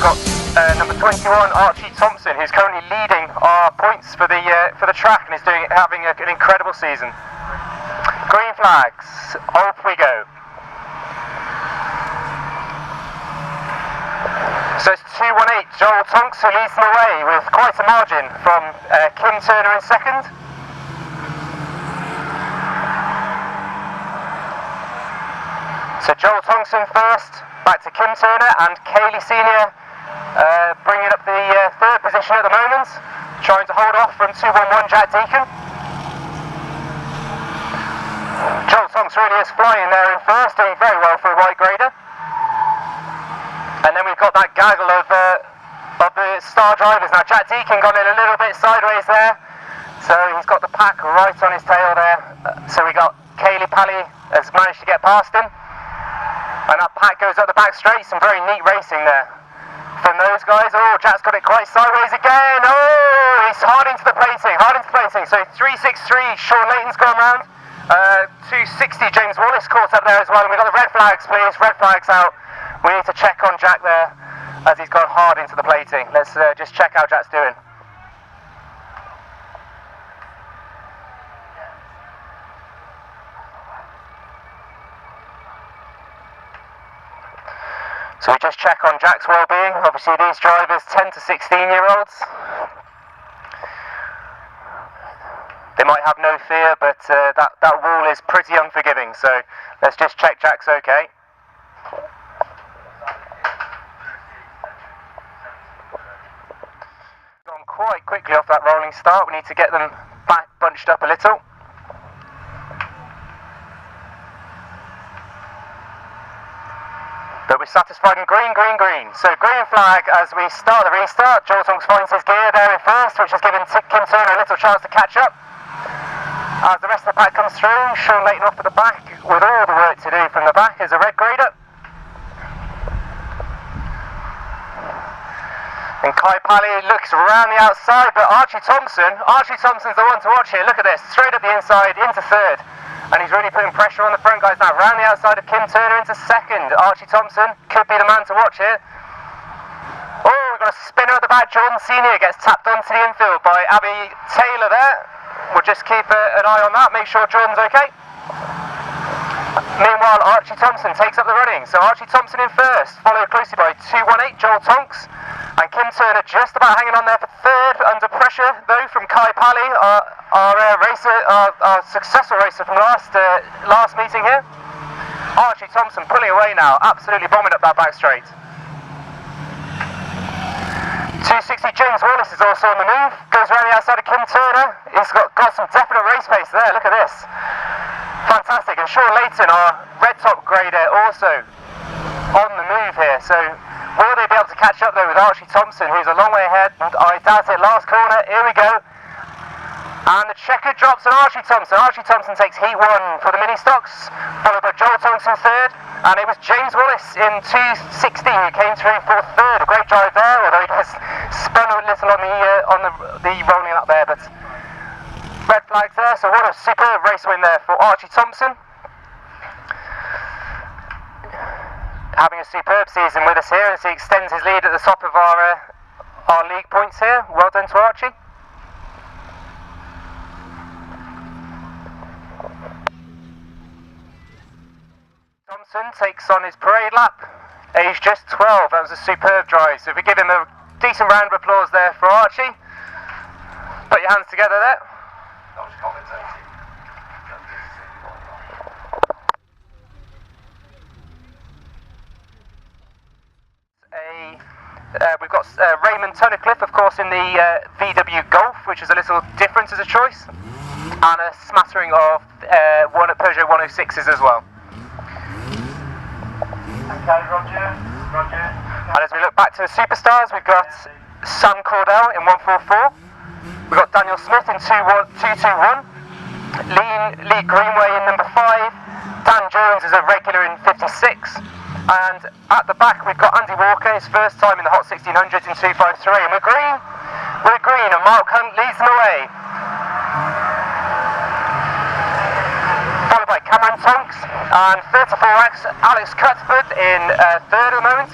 got number 21 Archie Thompson, who's currently leading our points for the track and is having an incredible season. Green flags, off we go. So it's 218, Joel Tonks who leads them away with quite a margin from Kim Turner in second. So Joel Tonks in first, back to Kim Turner, and Kaylee Senior bringing up the third position at the moment, trying to hold off from 211 Jack Deacon. Joel Tonks really is flying there in first, doing very well for a white grader. And then we've got that gaggle of the star drivers. Now Jack Deacon got in a little bit sideways there, so he's got the pack right on his tail there. So we got Kaylee Pally has managed to get past him, and that pack goes up the back straight. Some very neat racing there from those guys. Oh, Jack's got it quite sideways again. Oh, he's hard into the plating, So 363, Sean Layton's gone round. 260, James Wallace caught up there as well. And we've got the red flags, please. Red flags out. We need to check on Jack there as he's gone hard into the plating. Let's just check how Jack's doing. So we just check on Jack's well-being. Obviously these drivers 10 to 16-year-olds. They might have no fear, but that wall is pretty unforgiving. So let's just check Jack's okay. Gone quite quickly off that rolling start. We need to get them back bunched up a little. But we're satisfied in green. So green flag as we start the restart. Joel Tonks finds his gear there in first, which has given Kim Turner a little chance to catch up. As the rest of the pack comes through, Sean Layton off at the back with all the work to do from the back as a red grader. And Kai Pally looks around the outside, but Archie Thompson's the one to watch here. Look at this, straight up the inside into third. And he's really putting pressure on the front guys now. Round the outside of Kim Turner into second. Archie Thompson could be the man to watch here. Oh, we've got a spinner at the back. Jordan Senior gets tapped onto the infield by Abby Taylor there. We'll just keep an eye on that, make sure Jordan's okay. Meanwhile, Archie Thompson takes up the running. So Archie Thompson in first, followed closely by 218 Joel Tonks. And Kim Turner just about hanging on there for third, under pressure though from Kai Pally, our successful racer from last meeting here. Archie Thompson pulling away now, absolutely bombing up that back straight. 260 James Wallace is also on the move, goes around the outside of Kim Turner. He's got some definite race pace there, look at this. Fantastic, and Sean Layton, our red top grader, also on the move here. So will they be able to catch up though with Archie Thompson, who's a long way ahead? I doubt it. Last corner, here we go. And the checker drops on Archie Thompson. Archie Thompson takes heat one for the mini stocks, followed by Joel Tonks in third. And it was James Wallace in 260 who came through for third. A great drive there, although he just spun a little on the rolling up there. But red flags there. So what a superb race win there for Archie Thompson. Having a superb season with us here as he extends his lead at the top of our league points here. Well done to Archie. Thompson takes on his parade lap, aged just 12. That was a superb drive. So if we give him a decent round of applause there for Archie. Put your hands together there. That was commentating. We've got Raymond Tunnicliffe, of course, in the VW Golf, which is a little different as a choice, and a smattering of Peugeot 106s as well. Okay, Roger. And as we look back to the superstars, we've got Sam Cordell in 144, we've got Daniel Smith in 221, Lee Greenway in number 5, Dan Jones is a regular in 56, and at the back we've got Andy Walker, his first time in the Hot 1600 in 253, and we're green, and Mark Hunt leads them away. Followed by Cameron Tonks, and 34X Alex Cuthbert in third at the moment.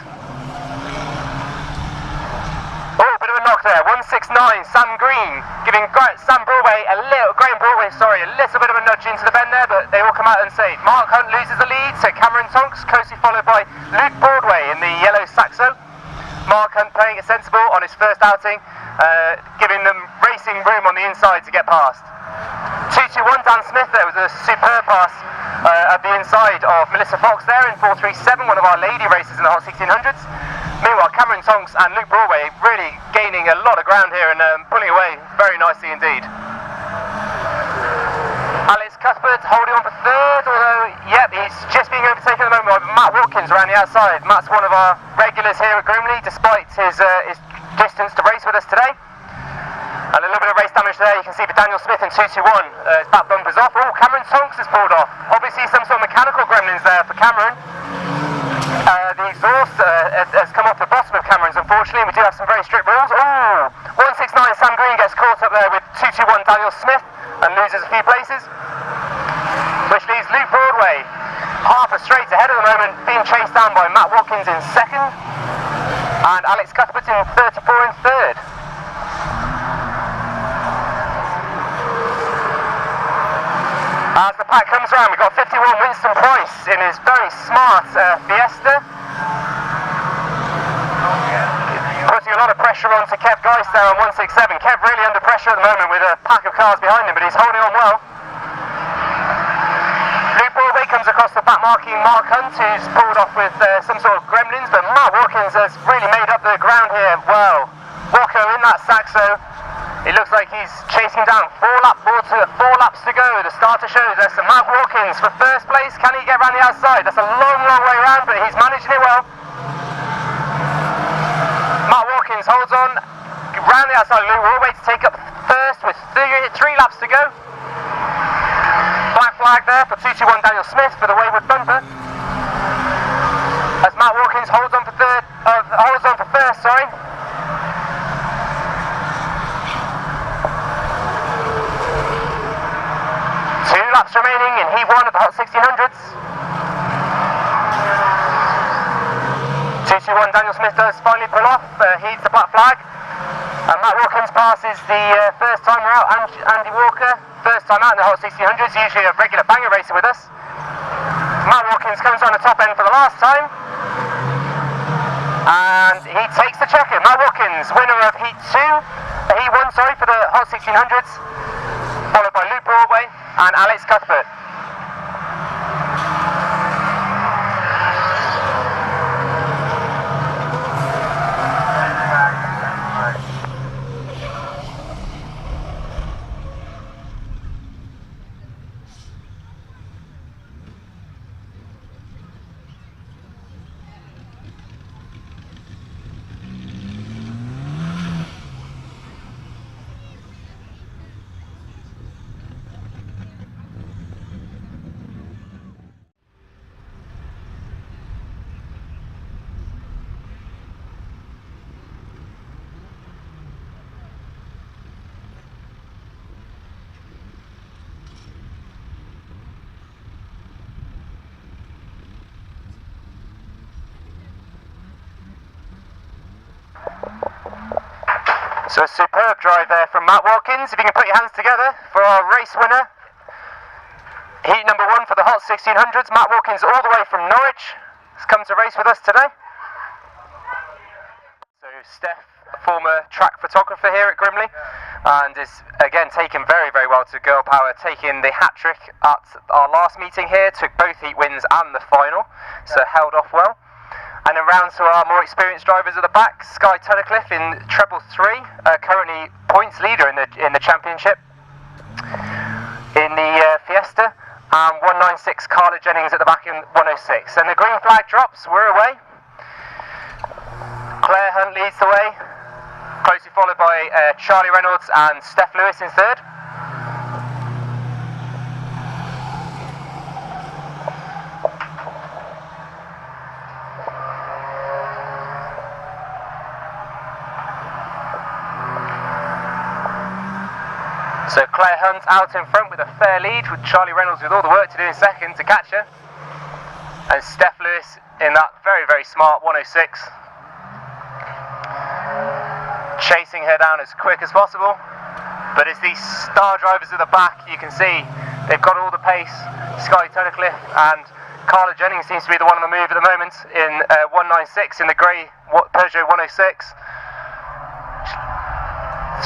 169, Sam Green, giving Sam Broadway Graham Broadway, a little bit of a nudge into the bend there, but they all come out and say Mark Hunt loses the lead, so Cameron Tonks, closely followed by Luke Broadway in the yellow Saxo. Mark Hunt playing it sensible on his first outing, giving them racing room on the inside to get past. 221 Dan Smith, there was a superb pass at the inside of Melissa Fox there in 437, one of our lady races in the Hot 1600s. Meanwhile, Cameron Tonks and Luke Broadway really gaining a lot of ground here and pulling away very nicely indeed. Alex Cuthbert holding on for third, although, yep, he's just being overtaken at the moment by Matt Watkins around the outside. Matt's one of our regulars here at Grimley, despite his distance to race with us today. And a little bit of race damage there, you can see for Daniel Smith in 221, his back bumper's off. Oh, Cameron Tonks has pulled off. Obviously some sort of mechanical gremlins there for Cameron. The exhaust has come off the bottom of Cameron's, unfortunately. We do have some very strict rules. Oh, 169 Sam Green gets caught up there with 221 Daniel Smith and loses a few places, which leaves Luke Broadway half a straight ahead at the moment, being chased down by Matt Watkins in second and Alex Cuthbert in 34 in third. As the pack comes around, we've got 51 Winston Price in his very smart Fiesta. Putting a lot of pressure on to Kev Geist there on 167. Kev really under pressure at the moment with a pack of cars behind him, but he's holding on well. Luke Broadway comes across the back marking Mark Hunt, who's pulled off with some sort of gremlins, but Matt Watkins has really made up the ground here well. Walker in that Saxo. It looks like he's chasing down 4 laps to go. The starter shows us Matt Watkins for first place. Can he get around the outside? That's a long way around, but he's managing it well. Matt Watkins holds on round the outside. Luke Broadway to take up first with 3 laps to go. Black flag there for 221 Daniel Smith for the wayward bumper. As Matt Watkins holds on for first. 2 laps remaining in Heat 1 of the Hot 1600s. 221 Daniel Smith does finally pull off, heeds the black flag, and Matt Watkins passes the first timer out, Andy Walker, first time out in the Hot 1600s, usually a regular banger racer with us. Matt Watkins comes on the top end for the last time, and he takes the checker. Matt Watkins, winner of Heat 1 for the Hot 1600s, followed by Luke Broadway and Alex Cuthbert. So a superb drive there from Matt Watkins. If you can put your hands together for our race winner. Heat number 1 for the Hot 1600s. Matt Watkins all the way from Norwich has come to race with us today. So Steph, a former track photographer here at Grimley, and is again taken very well to Girl Power, taking the hat-trick at our last meeting here, took both heat wins and the final, so held off well. And then round to our more experienced drivers at the back. Sky Tunnicliffe in treble 3, currently points leader in the championship in the Fiesta, and 196 Carla Jennings at the back in 106. And the green flag drops, we're away. Claire Hunt leads the way, closely followed by Charlie Reynolds and Steph Lewis in third. So Claire Hunt out in front with a fair lead, with Charlie Reynolds with all the work to do in second to catch her. And Steph Lewis in that very smart 106. chasing her down as quick as possible. But as these star drivers at the back, you can see they've got all the pace. Sky Tunnicliffe and Carla Jennings seems to be the one on the move at the moment in 196 in the grey Peugeot 106.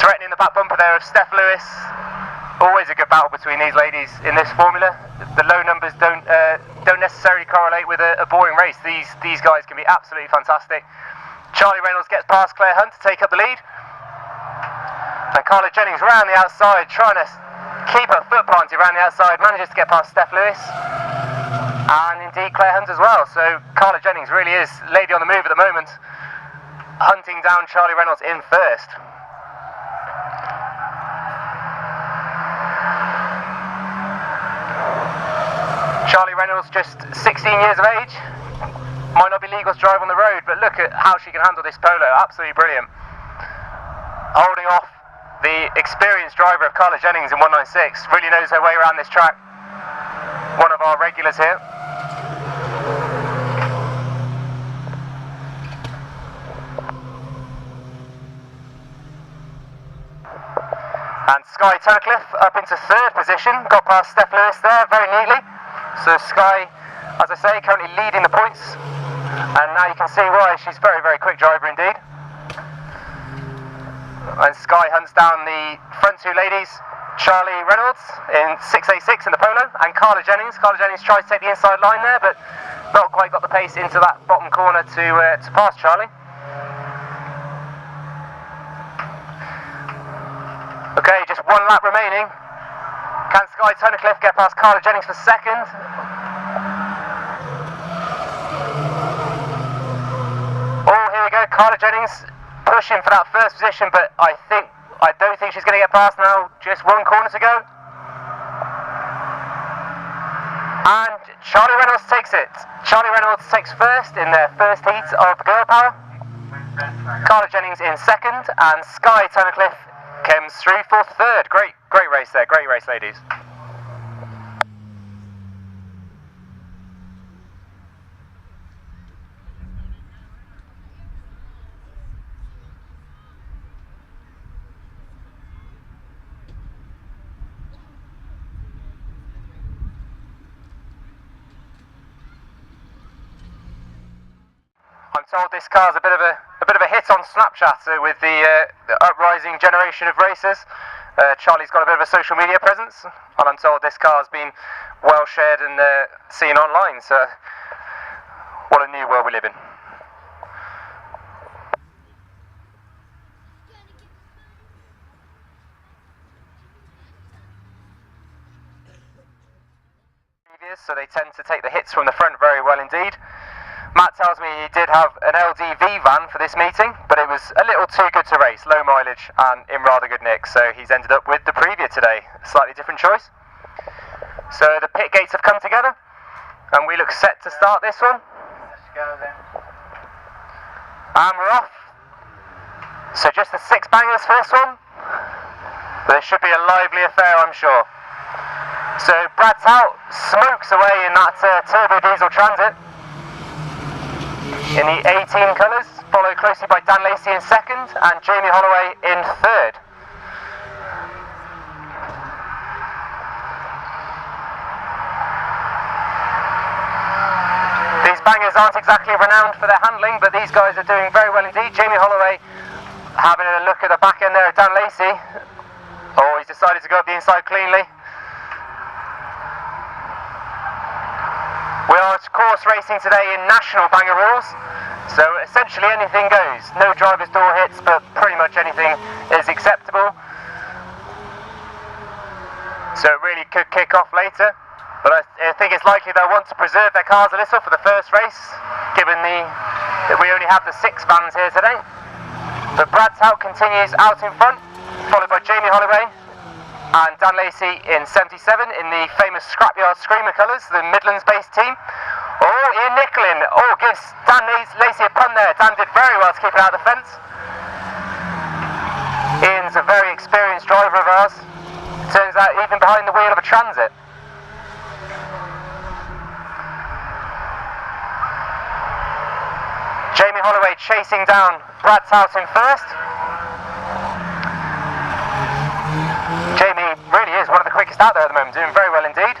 Threatening the back bumper there of Steph Lewis. Always a good battle between these ladies in this formula. The low numbers don't necessarily correlate with a boring race. These guys can be absolutely fantastic. Charlie Reynolds gets past Claire Hunt to take up the lead. And Carla Jennings round the outside, trying to keep her foot planted around the outside, manages to get past Steph Lewis. And indeed Claire Hunt as well. So Carla Jennings really is lady on the move at the moment, hunting down Charlie Reynolds in first. Charlie Reynolds, just 16 years of age, might not be legal to drive on the road, but look at how she can handle this polo, absolutely brilliant. Holding off the experienced driver of Carla Jennings in 196, really knows her way around this track. One of our regulars here. And Sky Tunnicliffe up into third position, got past Steph Lewis there very neatly. So Sky, as I say, currently leading the points, and now you can see why. She's a very, very quick driver indeed. And Sky hunts down the front two ladies, Charlie Reynolds in 686 in the polo, and Carla Jennings. Carla Jennings tries to take the inside line there, but not quite got the pace into that bottom corner to pass Charlie. Okay, just one lap remaining. Can Sky Tunnicliffe get past Carla Jennings for second? Oh, here we go, Carla Jennings pushing for that first position, but I don't think she's going to get past now. Just one corner to go. And Charlie Reynolds takes it. Charlie Reynolds takes first in their first heat of the Girl Power. Carla Jennings in second, and Sky Tunnicliffe comes through for third. Great race there, great race, ladies. I'm told this car's a bit of a hit on Snapchat with the uprising generation of racers. Charlie's got a bit of a social media presence, and I'm told this car's been well shared and seen online. So, what a new world we live in. So they tend to take the hits from the front very well indeed. Matt tells me he did have an LDV van for this meeting, but it was a little too good to race, low mileage and in rather good nick, so he's ended up with the Previa today. A slightly different choice. So the pit gates have come together, and we look set to start this one. Let's go then. And we're off. So just the 6 bangers first one, but it should be a lively affair, I'm sure. So Brad Tout smokes away in that turbo diesel Transit in the 18 colours, followed closely by Dan Lacey in second and Jamie Holloway in third. These bangers aren't exactly renowned for their handling, but these guys are doing very well indeed. Jamie Holloway having a look at the back end there of Dan Lacey. Oh, he's decided to go up the inside cleanly. We are of course racing today in national banger rules, so essentially anything goes. No driver's door hits, but pretty much anything is acceptable. So it really could kick off later, but I think it's likely they'll want to preserve their cars a little for the first race, given that we only have the 6 vans here today. But Brad Tout continues out in front, followed by Jamie Holloway and Dan Lacey in 77 in the famous Scrapyard Screamer colours, the Midlands-based team. Oh, Ian Nicklin, gives Dan Lacey a pun there. Dan did very well to keep it out of the fence. Ian's a very experienced driver of ours. Turns out even behind the wheel of a Transit. Jamie Holloway chasing down Brad Tout in first. quickest out there at the moment, doing very well indeed.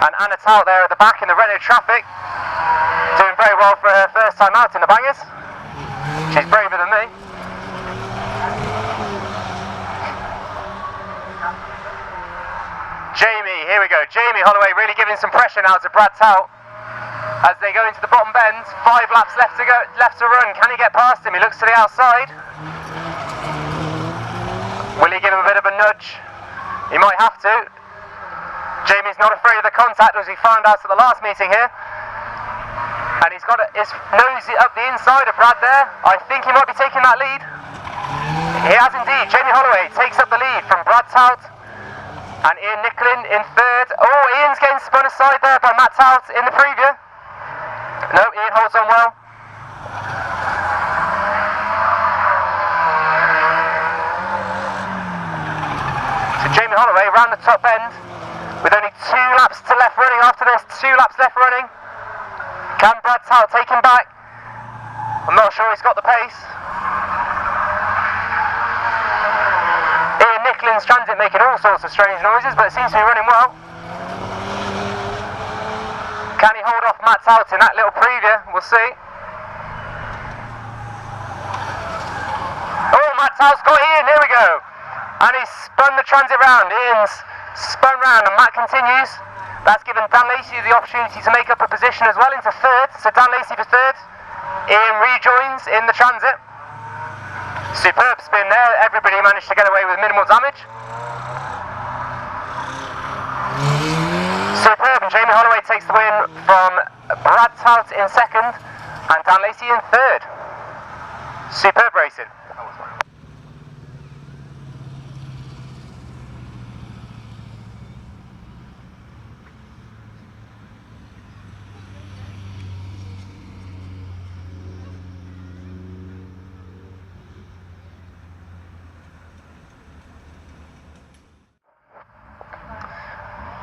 And Anna Tout there at the back in the Renault traffic, doing very well for her first time out in the bangers. She's braver than me. Jamie, here we go. Jamie Holloway really giving some pressure now to Brad Tout as they go into the bottom bend. 5 laps left to go, left to run. Can he get past him? He looks to the outside. Will he give him a bit of a nudge? He might have to. Jamie's not afraid of the contact, as we found out at the last meeting here. And he's got his nose up the inside of Brad there. I think he might be taking that lead. He has indeed. Jamie Holloway takes up the lead from Brad Tout. And Ian Nicklin in third. Oh, Ian's getting spun aside there by Matt Tout in the preview. No, Ian holds on well. So Jamie Holloway round the top end with only 2 laps to left running after this. 2 laps left running. Can Brad Tout take him back? I'm not sure he's got the pace. Ian Nicklin's transit making all sorts of strange noises, but it seems to be running well. Can he hold off Matt Tout in that little preview? We'll see. Oh, Matt Tout's got Ian, here we go. And he's spun the transit round. Ian's spun round and Matt continues. That's given Dan Lacey the opportunity to make up a position as well into third. So Dan Lacey for third. Ian rejoins in the transit. Superb spin there. Everybody managed to get away with minimal damage. Superb, and Jamie Holloway takes the win from Brad Tout in second and Dan Lacey in third. Superb racing.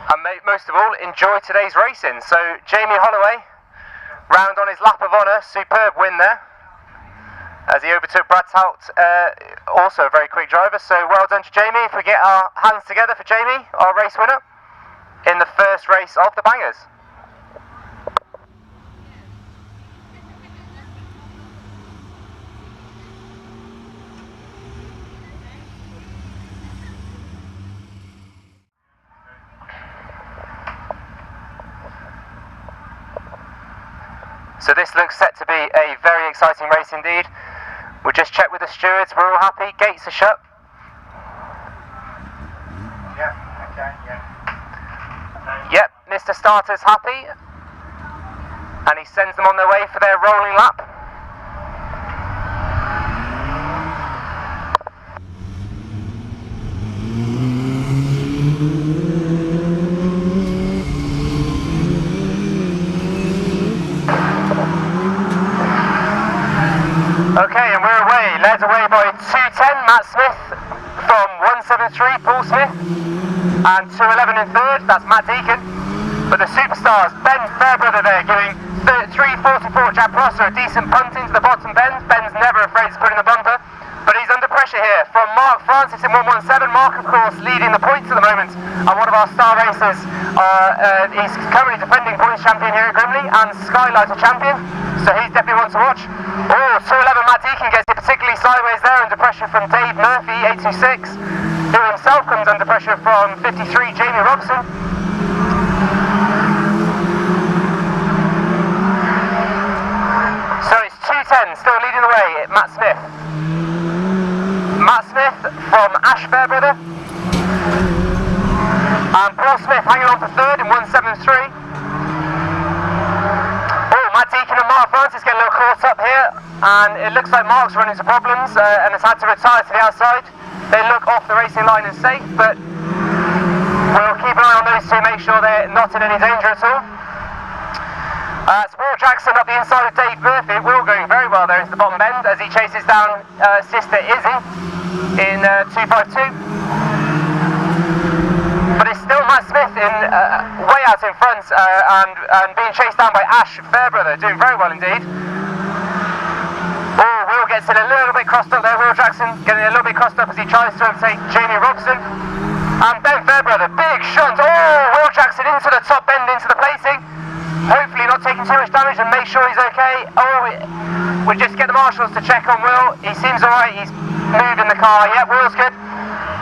And most of all, enjoy today's racing. So Jamie Holloway, round on his lap of honour, superb win there, as he overtook Brad Tout, also a very quick driver. So well done to Jamie. If we get our hands together for Jamie, our race winner, in the first race of the Bangers. So this looks set to be a very exciting race indeed. We'll just check with the stewards, we're all happy, gates are shut. Yeah, okay, yeah. Yep, Mr. Starter's happy. And he sends them on their way for their rolling lap. Okay, and we're away, led away by 210, Matt Smith from 173, Paul Smith, and 211 in third, that's Matt Deacon. But the superstars, Ben Fairbrother there, giving 344, Jack Prosser, a decent punt into the bottom bend. Ben's never afraid to put in the bumper, but he's under pressure here from Mark Francis in 117. Mark, of course, leading the points at the moment, and one of our star racers. He's currently defending points champion here at Grimley and Skylighter champion, so he's definitely one to watch. Oh, 211 Matt Deacon gets it particularly sideways there, under pressure from Dave Murphy, 826, who himself comes under pressure from 53, Jamie Robson. So it's 210, still leading the way, Matt Smith. Matt Smith from Ash Fairbrother. And Paul Smith hanging on for third in 173. Matt Deacon and Mark Francis get a little caught up here, and it looks like Mark's run into problems and has had to retire to the outside. They look off the racing line and safe, but we'll keep an eye on those two, make sure they're not in any danger at all. It's Will Jackson up the inside of Dave Murphy. Will going very well there into the bottom bend as he chases down sister Izzy in 252. But it's still Matt Smith in way out in front and being chased down by Ash Fairbrother, doing very well indeed. Oh, Will gets in a little little bit crossed up there, Will Jackson, getting a little bit crossed up as he tries to overtake Jamie Robson. And Ben Fairbrother, big shunt. Oh, Will Jackson into the top bend, into the placing. Hopefully not taking too much damage and make sure he's okay. Oh, we'll just get the marshals to check on Will. He seems alright, he's moving the car. Yeah, Will's good.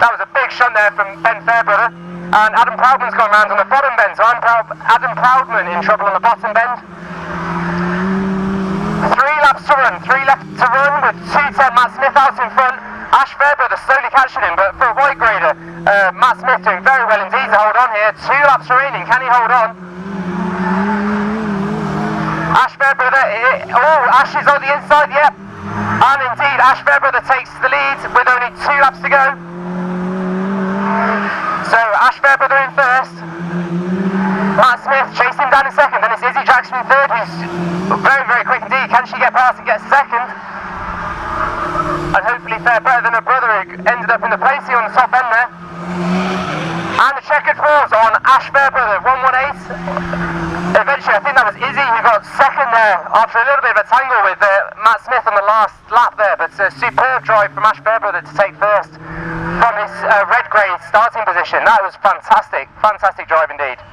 That was a big shunt there from Ben Fairbrother. And Adam Proudman's gone round on the bottom bend, so Adam Proudman in trouble on the bottom bend. 3 laps to run, 3 left to run with 2:10 Matt Smith out in front. Ash Fairbrother slowly catching him, but for a white grader, Matt Smith doing very well indeed to hold on here. 2 laps remaining, can he hold on? Ash Fairbrother, oh, Ash is on the inside, yep. And indeed, Ash Fairbrother takes the lead with only 2 laps to go. So, Ash Fairbrother in first. Matt Smith chasing down in second, and it's Izzy Jackson in third, who's very, very quick indeed. Can she get past and get second? And hopefully fare better than her brother, who ended up in the placing on the top end there. And the checkered falls on Ash Fairbrother, 118. Eventually, I think that was Izzy who got second there after a little bit of a tangle with Matt Smith on the last lap there. But a superb drive from Ash Fairbrother to take first from his red grey starting position. That was fantastic, fantastic drive indeed.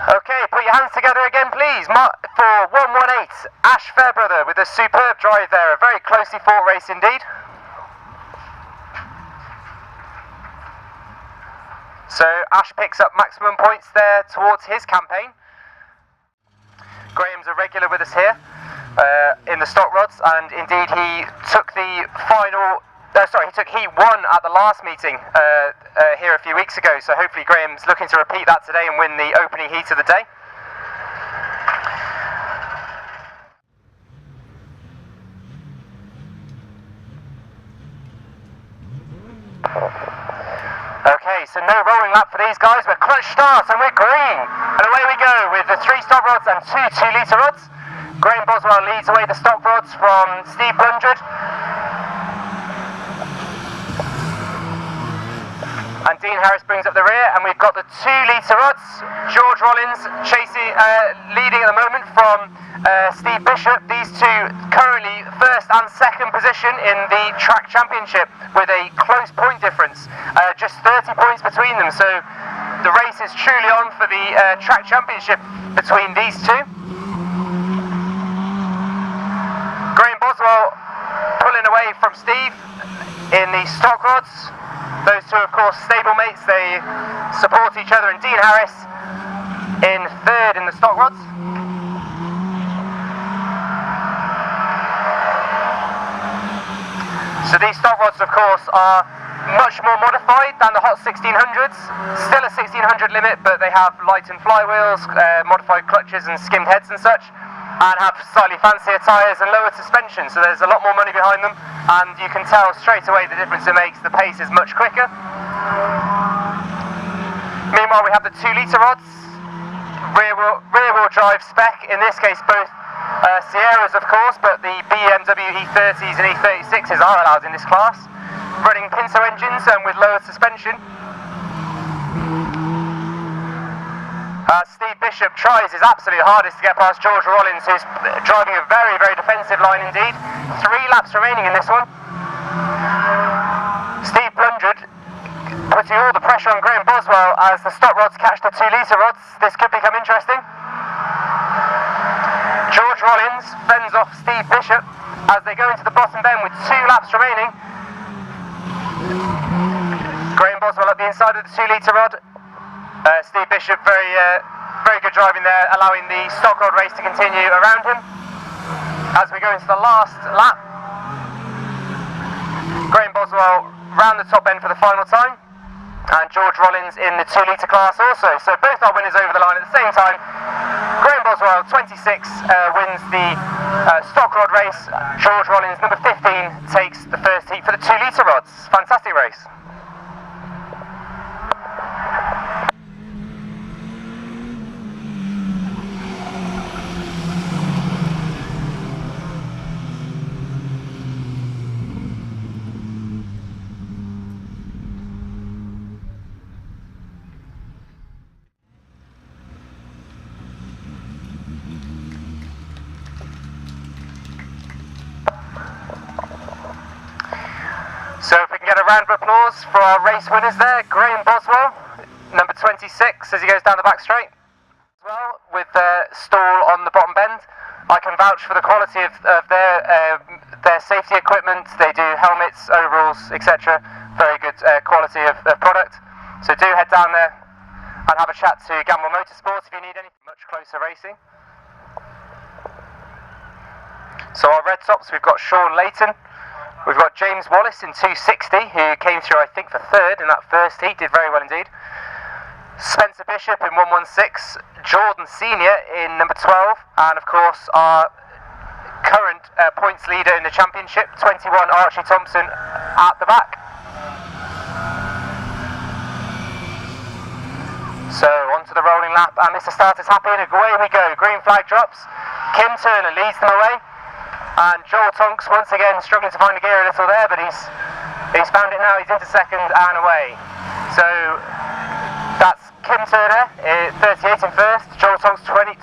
Okay, put your hands together again please for 118, Ash Fairbrother with a superb drive there, a very closely fought race indeed. So Ash picks up maximum points there towards his campaign. Graham's a regular with us here in the stock rods, and indeed he took the final, he took heat 1 at the last meeting here a few weeks ago, so hopefully Graham's looking to repeat that today and win the opening heat of the day. Okay, so no rolling lap for these guys, but clutch start and we're green. And away we go with the 3 stock rods and 2 2-litre rods. Graham Boswell leads away the stock rods from Steve Blundred. And Dean Harris brings up the rear, and we've got the 2-litre rods. George Rollins chasing, leading at the moment from Steve Bishop. These two currently first and second position in the track championship with a close point difference, just 30 points between them. So the race is truly on for the track championship between these two. Graham Boswell pulling away from Steve in the stock rods. Those two, of course, stablemates, they support each other, and Dean Harris in third in the stock rods. So these stock rods, of course, are much more modified than the Hot 1600s. Still a 1600 limit, but they have lightened flywheels, modified clutches and skimmed heads and such, and have slightly fancier tyres and lower suspension, so there's a lot more money behind them, and you can tell straight away the difference it makes. The pace is much quicker. Meanwhile, we have the 2-litre rods, rear wheel drive spec, in this case both Sierras of course, but the BMW E30s and E36s are allowed in this class, running Pinto engines and with lower suspension. Steve Bishop tries his absolute hardest to get past George Rollins, who's driving a very, very defensive line indeed. 3 laps remaining in this one. Steve Blundred putting all the pressure on Graham Boswell as the stock rods catch the 2-litre rods. This could become interesting. George Rollins fends off Steve Bishop as they go into the bottom bend with 2 laps remaining. Graham Boswell at the inside of the 2-litre rod. Steve Bishop very good driving there, allowing the stock rod race to continue around him. As we go into the last lap, Graham Boswell round the top end for the final time, and George Rollins in the 2 litre class also. So both our winners over the line at the same time. Graham Boswell, 26, wins the stock rod race. George Rollins, number 15, takes the first heat for the 2 litre rods. Fantastic race. So if we can get a round of applause for our race winners there, Graham Boswell, number 26, as he goes down the back straight. As well, with their stall on the bottom bend, I can vouch for the quality of their safety equipment. They do helmets, overalls, etc. Very good quality of product. So do head down there and have a chat to Gamble Motorsports if you need anything much closer racing. So our red tops, we've got Sean Layton. We've got James Wallace in 260, who came through, I think, for third in that first heat, did very well indeed. Spencer Bishop in 116, Jordan Senior in number 12, and of course our current points leader in the championship, 21, Archie Thompson, at the back. So onto the rolling lap, and Mr. Starter's happy, and away we go. Green flag drops, Kim Turner leads them away. And Joel Tonks once again struggling to find the gear a little there, but he's found it now. He's into second and away. So that's Kim Turner, 38 in first, Joel Tonks 218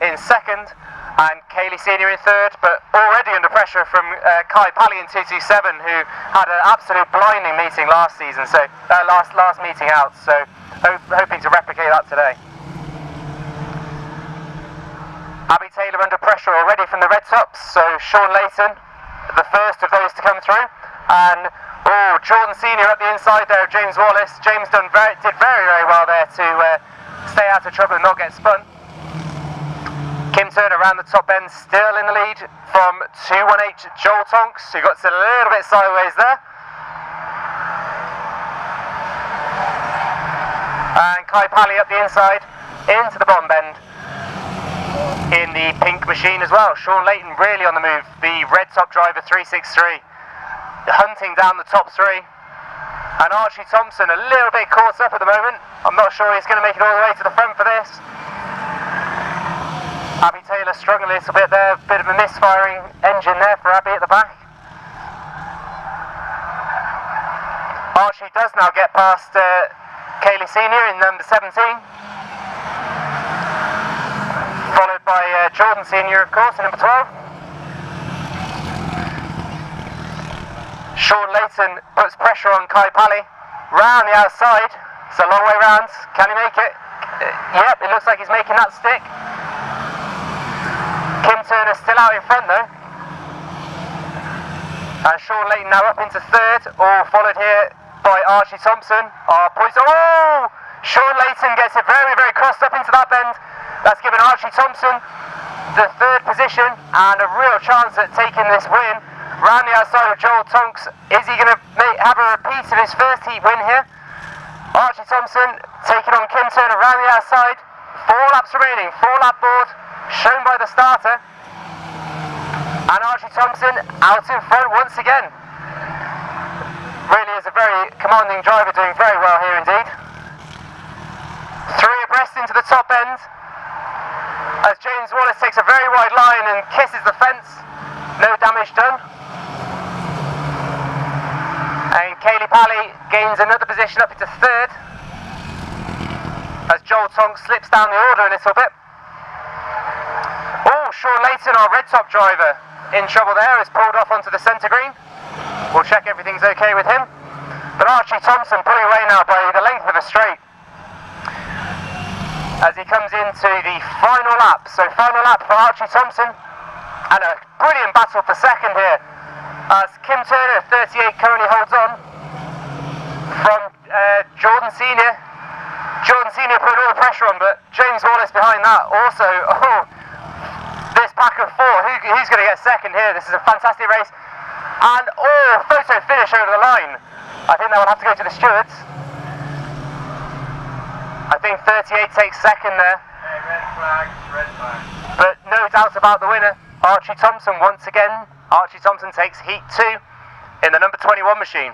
in second, and Kaylee Senior in third, but already under pressure from Kai Pally in 227, who had an absolute blinding meeting last season, so last meeting out. So hoping to replicate that today. Abby Taylor under pressure already from the red tops, so Sean Layton, the first of those to come through, and Jordan Senior at the inside there of James Wallace. James did very well there to stay out of trouble and not get spun. Kim Turner around the top end, still in the lead from 218 Joel Tonks, who got a little bit sideways there. And Kai Pally up the inside, into the bottom bend. In the pink machine as well. Sean Layton really on the move. The red top driver 363 hunting down the top three. And Archie Thompson a little bit caught up at the moment. I'm not sure he's going to make it all the way to the front for this. Abby Taylor struggling a little bit there. Bit of a misfiring engine there for Abby at the back. Archie does now get past Kaylee Senior in number 17. Followed by Jordan Senior, of course, in number 12. Sean Layton puts pressure on Kai Pally. Round the outside. It's a long way round. Can he make it? Yep, it looks like he's making that stick. Kim Turner still out in front though. And Sean Layton now up into third, all followed here by Archie Thompson. Sean Layton gets it very crossed up into that bend. That's given Archie Thompson the third position and a real chance at taking this win. Round the outside of Joel Tonks. Is he going to have a repeat of his first heat win here? Archie Thompson taking on Kim Turner round the outside. 4 laps remaining, 4-lap board shown by the starter. And Archie Thompson out in front once again. Really is a very commanding driver, doing very well here indeed. 3 abreast into the top end. As James Wallace takes a very wide line and kisses the fence. No damage done. And Kaylee Pally gains another position up into third. As Joel Tonks slips down the order a little bit. Sean Layton, our red top driver, in trouble there, has pulled off onto the centre green. We'll check everything's okay with him. But Archie Thompson pulling away now by the length of a straight. As he comes into the final lap. So final lap for Archie Thompson. And a brilliant battle for second here. As Kim Turner, 38, currently holds on from Jordan Senior. Jordan Senior putting all the pressure on, but James Wallace behind that also. This pack of 4, who's going to get second here? This is a fantastic race. And photo finish over the line. I think that will have to go to the stewards. I think 38 takes second there. Hey, red flag, red flag. But no doubt about the winner, Archie Thompson once again. Archie Thompson takes heat 2 in the number 21 machine.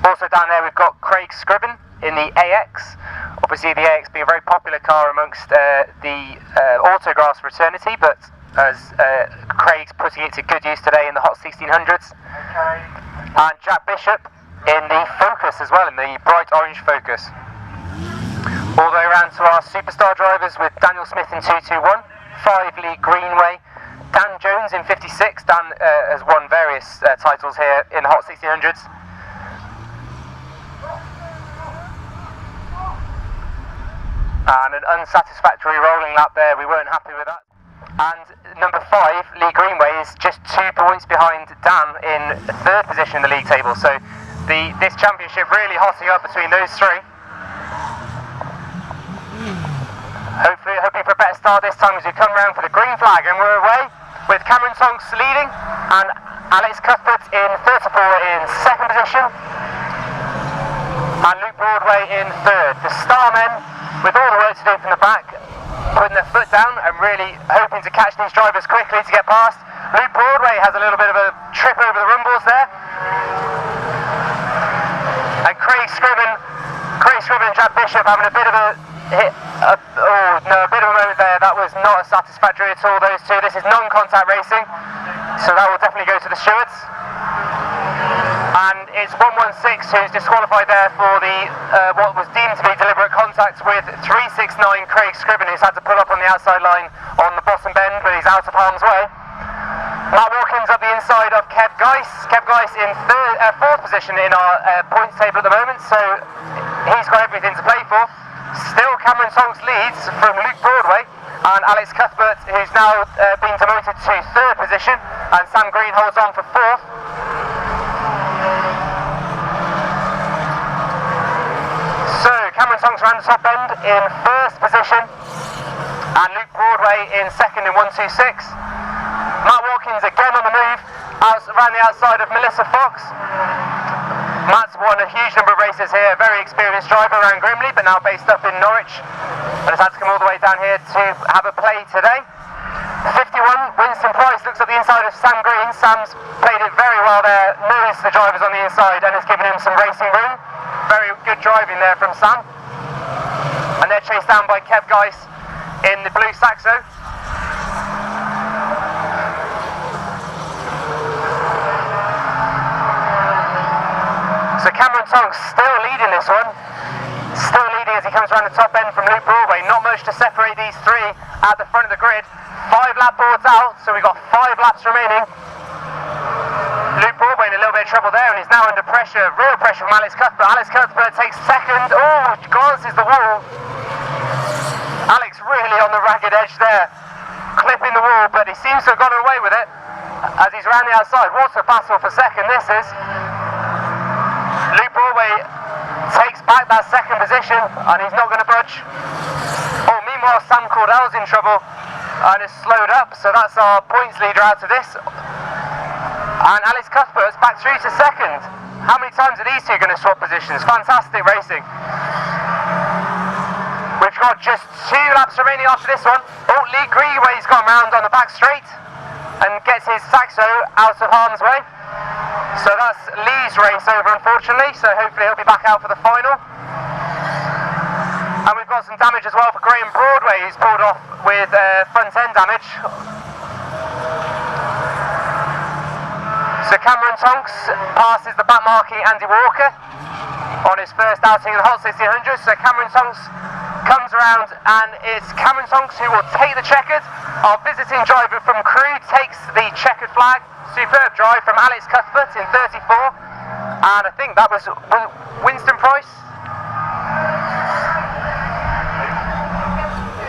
Also down there we've got Craig Scriven in the AX. Obviously the AX being a very popular car amongst the autographs fraternity, but as Craig's putting it to good use today in the Hot 1600s. Okay. And Jack Bishop in the Focus as well, in the bright orange Focus. All the way around to our superstar drivers with Daniel Smith in 221, 5 Lee Greenway, Dan Jones in 56. Dan has won various titles here in the Hot 1600s. And an unsatisfactory rolling lap there, we weren't happy with that. And number 5, Lee Greenway, is just 2 points behind Dan in 3rd position in the league table. So this championship really hotting up between those 3. Hoping for a better start this time as we come round for the green flag, and we're away with Cameron Tonks leading and Alex Cuthbert in 34 in 2nd position and Luke Broadway in 3rd. The Starmen, with all the work to do from the back, putting their foot down and really hoping to catch these drivers quickly to get past. Luke Broadway has a little bit of a trip over the rumbles there. And Craig Scriven and Jack Bishop having a bit of a bit of a moment there. That was not as satisfactory at all, those two. This is non-contact racing, so that will definitely go to the stewards. And it's 116 who's disqualified there for the what was deemed to be deliberate contact with 369 Craig Scriven, who's had to pull up on the outside line on the bottom bend, but he's out of harm's way. Matt Watkins up the inside of Kev Geiss. Kev Geiss in 4th position in our points table at the moment, so he's got everything to play for. Still Cameron Tonks leads from Luke Broadway, and Alex Cuthbert, who's now been demoted to 3rd position, and Sam Green holds on for 4th. So Cameron Tonks around the top end in 1st position, and Luke Broadway in 2nd in 126. Matt Watkins again on the move, around the outside of Melissa Fox. Matt's won a huge number of races here, a very experienced driver around Grimley, but now based up in Norwich, and has had to come all the way down here to have a play today. 51, Winston Price looks at the inside of Sam Green. Sam's played it very well there, knows the drivers on the inside and has given him some racing room. Very good driving there from Sam. And they're chased down by Kev Geiss in the blue Saxo. So Cameron Tonks still leading this one. Still leading as he comes around the top end from Luke Broadway. Not much to separate these 3 at the front of the grid. 5 lap boards out, so we've got 5 laps remaining. Luke Broadway in a little bit of trouble there, and he's now under pressure, real pressure from Alex Cuthbert. Alex Cuthbert takes 2nd. Oh, glances the wall. Alex really on the ragged edge there, clipping the wall, but he seems to have gotten away with it as he's around the outside. What a battle for 2nd this is. Luke Broadway takes back that 2nd position, and he's not going to budge. Oh, meanwhile Sam Cordell's in trouble and is slowed up, so that's our points leader out of this. And Alex Cuthbert's back through to 2nd. How many times are these two going to swap positions? Fantastic racing. We've got just 2 laps remaining after this one. Oh, Lee Greenway's gone round on the back straight and gets his Saxo out of harm's way. So that's Lee's race over, unfortunately, so hopefully he'll be back out for the final. And we've got some damage as well for Graham Broadway, who's pulled off with front end damage. So Cameron Tonks passes the back marking Andy Walker on his first outing in the Hot 1600. So Cameron Tonks comes around, and it's Cameron Tonks who will take the checkered. Our visiting driver from Crewe takes the checkered flag. Superb drive from Alex Cuthbert in 34, and I think that was Winston Price.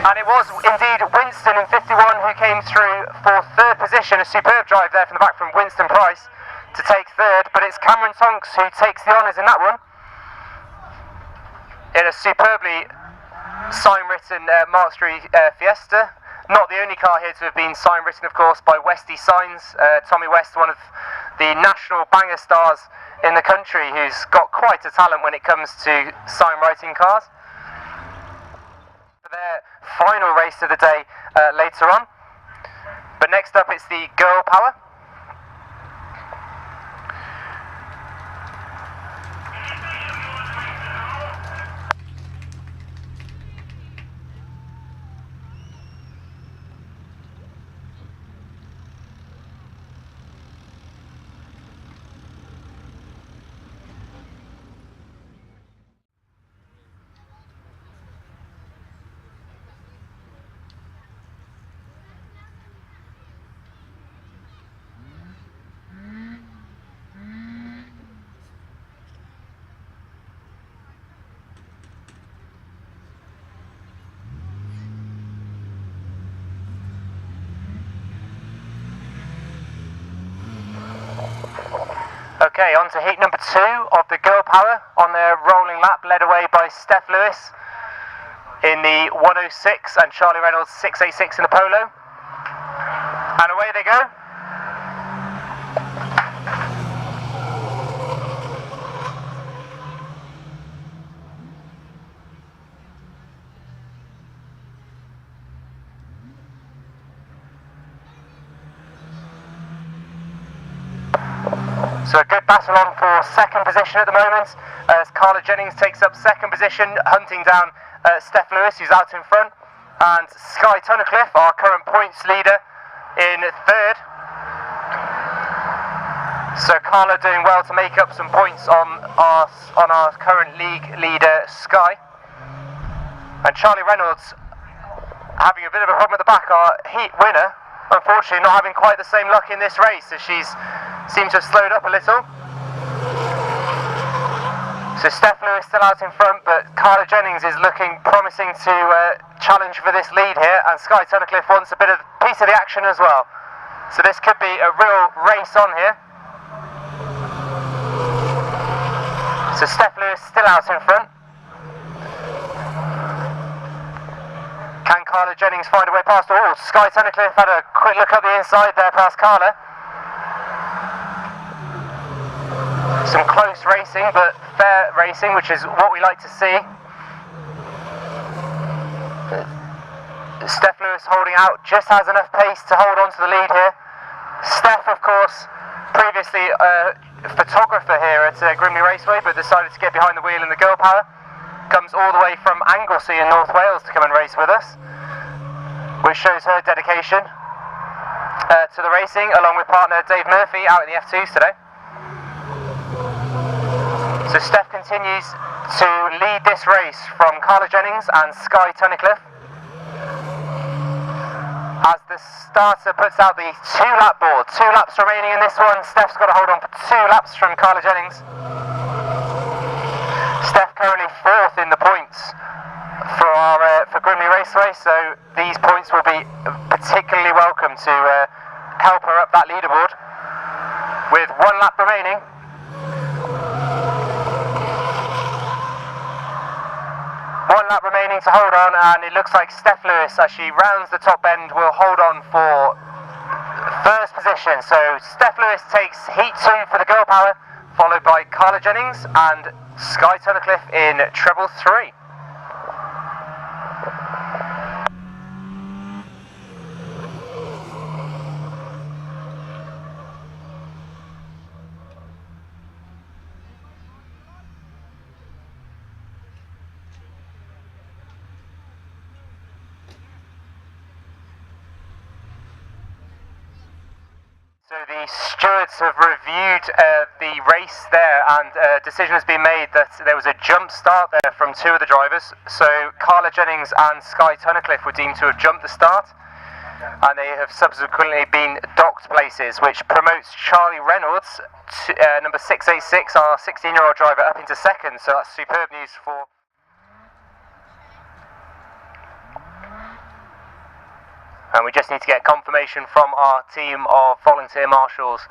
And it was indeed Winston in 51 who came through for third position. A superb drive there from the back from Winston Price to take third, but it's Cameron Tonks who takes the honours in that one, in a superbly sign-written Mark Street Fiesta. Not the only car here to have been sign-written, of course, by Westy Signs. Tommy West, one of the national banger stars in the country, who's got quite a talent when it comes to sign-writing cars. For their final race of the day later on. But next up it's the Girl Power. Okay, on to heat number 2 of the Girl Power on their rolling lap, led away by Steph Lewis in the 106 and Charlie Reynolds 686 in the Polo. And away they go. So a good battle on for second position at the moment, as Carla Jennings takes up second position, hunting down Steph Lewis, who's out in front, and Sky Tunnicliffe, our current points leader, in third. So Carla doing well to make up some points on our current league leader, Sky. And Charlie Reynolds having a bit of a problem at the back, our heat winner, unfortunately not having quite the same luck in this race, as she's seems to have slowed up a little. So Steph Lewis still out in front, but Carla Jennings is looking promising to challenge for this lead here, and Sky Tunnicliffe wants a piece of the action as well. So this could be a real race on here. So Steph Lewis still out in front. Can Carla Jennings find a way past? Oh, Sky Tunnicliffe had a quick look up the inside there past Carla. Some close racing, but fair racing, which is what we like to see. Steph Lewis holding out, just has enough pace to hold on to the lead here. Steph, of course, previously a photographer here at Grimley Raceway, but decided to get behind the wheel in the Girl Power. Comes all the way from Anglesey in North Wales to come and race with us, which shows her dedication to the racing, along with partner Dave Murphy out in the F2s today. So Steph continues to lead this race from Carla Jennings and Sky Tunnicliffe. As the starter puts out the 2-lap board, 2 laps remaining in this one. Steph's got to hold on for 2 laps from Carla Jennings. Steph currently 4th in the points for Grimley Raceway, so these points will be particularly welcome to help her up that leaderboard. With 1 lap remaining. 1 lap remaining to hold on, and it looks like Steph Lewis, as she rounds the top end, will hold on for first position. So Steph Lewis takes heat 2 for the Girl Power, followed by Carla Jennings and Sky Tunnicliffe in treble 3. So the stewards have reviewed the race there, and a decision has been made that there was a jump start there from two of the drivers. So Carla Jennings and Sky Tunnicliffe were deemed to have jumped the start, and they have subsequently been docked places, which promotes Charlie Reynolds, number 686, our 16-year-old driver, up into second. So that's superb news for... And we just need to get confirmation from our team of volunteer marshals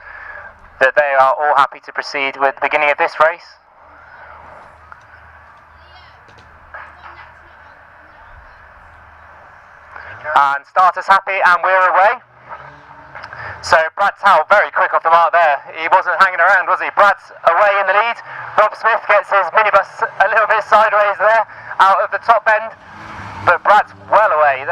that they are all happy to proceed with the beginning of this race. And starters happy, and we're away. So Brad Towle very quick off the mark there. He wasn't hanging around, was he? Brad's away in the lead. Rob Smith gets his minibus a little bit sideways there, out of the top end. But Brad's well away.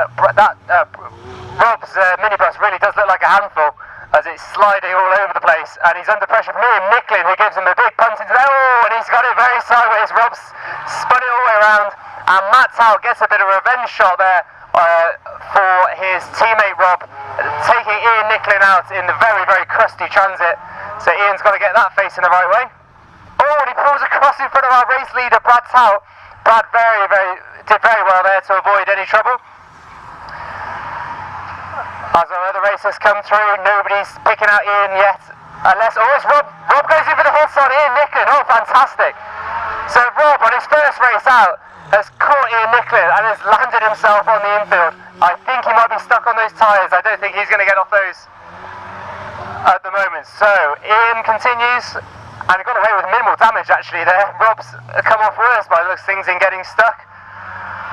Rob's minibus really does look like a handful as it's sliding all over the place, and he's under pressure from Ian Nicklin, who gives him a big punt into there. Oh, and he's got it very sideways. Rob's spun it all the way around, and Matt Towle gets a bit of a revenge shot there for his teammate Rob, taking Ian Nicklin out in the very, very crusty transit. So Ian's got to get that facing the right way. Oh, and he pulls across in front of our race leader, Brad Towle. Brad did very well there to avoid any trouble. As our other racers come through, nobody's picking out Ian yet. Unless, it's Rob. Rob goes in for the hits on Ian Nicklin. Oh, fantastic. So Rob, on his first race out, has caught Ian Nicklin and has landed himself on the infield. I think he might be stuck on those tyres. I don't think he's going to get off those at the moment. So Ian continues, and he got away with minimal damage actually there. Rob's come off worse by those things in getting stuck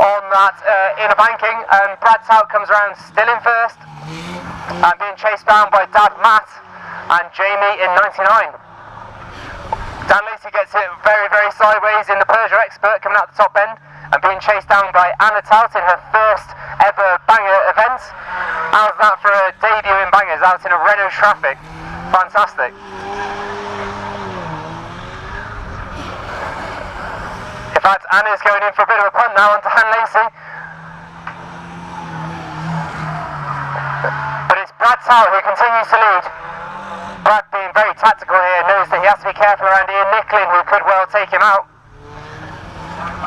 on that inner banking, and Brad Towle comes around still in first and being chased down by Dad Matt and Jamie in 99. Dan Lacey gets it very, very sideways in the Peugeot Expert coming out the top end and being chased down by Anna Tout in her first ever banger event. How's that for a debut in bangers out in a Renault traffic? Fantastic. In fact, Anna's going in for a bit of a punt now on Dan Lacey. But it's Brad Towle who continues to lead. Brad, being very tactical here, knows that he has to be careful around Ian Nicklin, who could well take him out.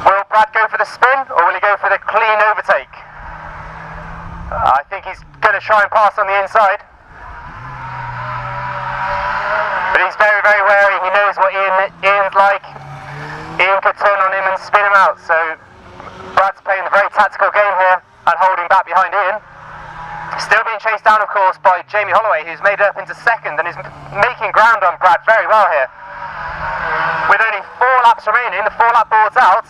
Will Brad go for the spin, or will he go for the clean overtake? I think he's going to try and pass on the inside. But he's very, very wary. He knows what Ian's like. Ian could turn on him and spin him out, so Brad's playing a very tactical game here and holding back behind Ian. Still being chased down, of course, by Jamie Holloway, who's made it up into second and is making ground on Brad very well here. With only 4 laps remaining, the 4-lap board's out.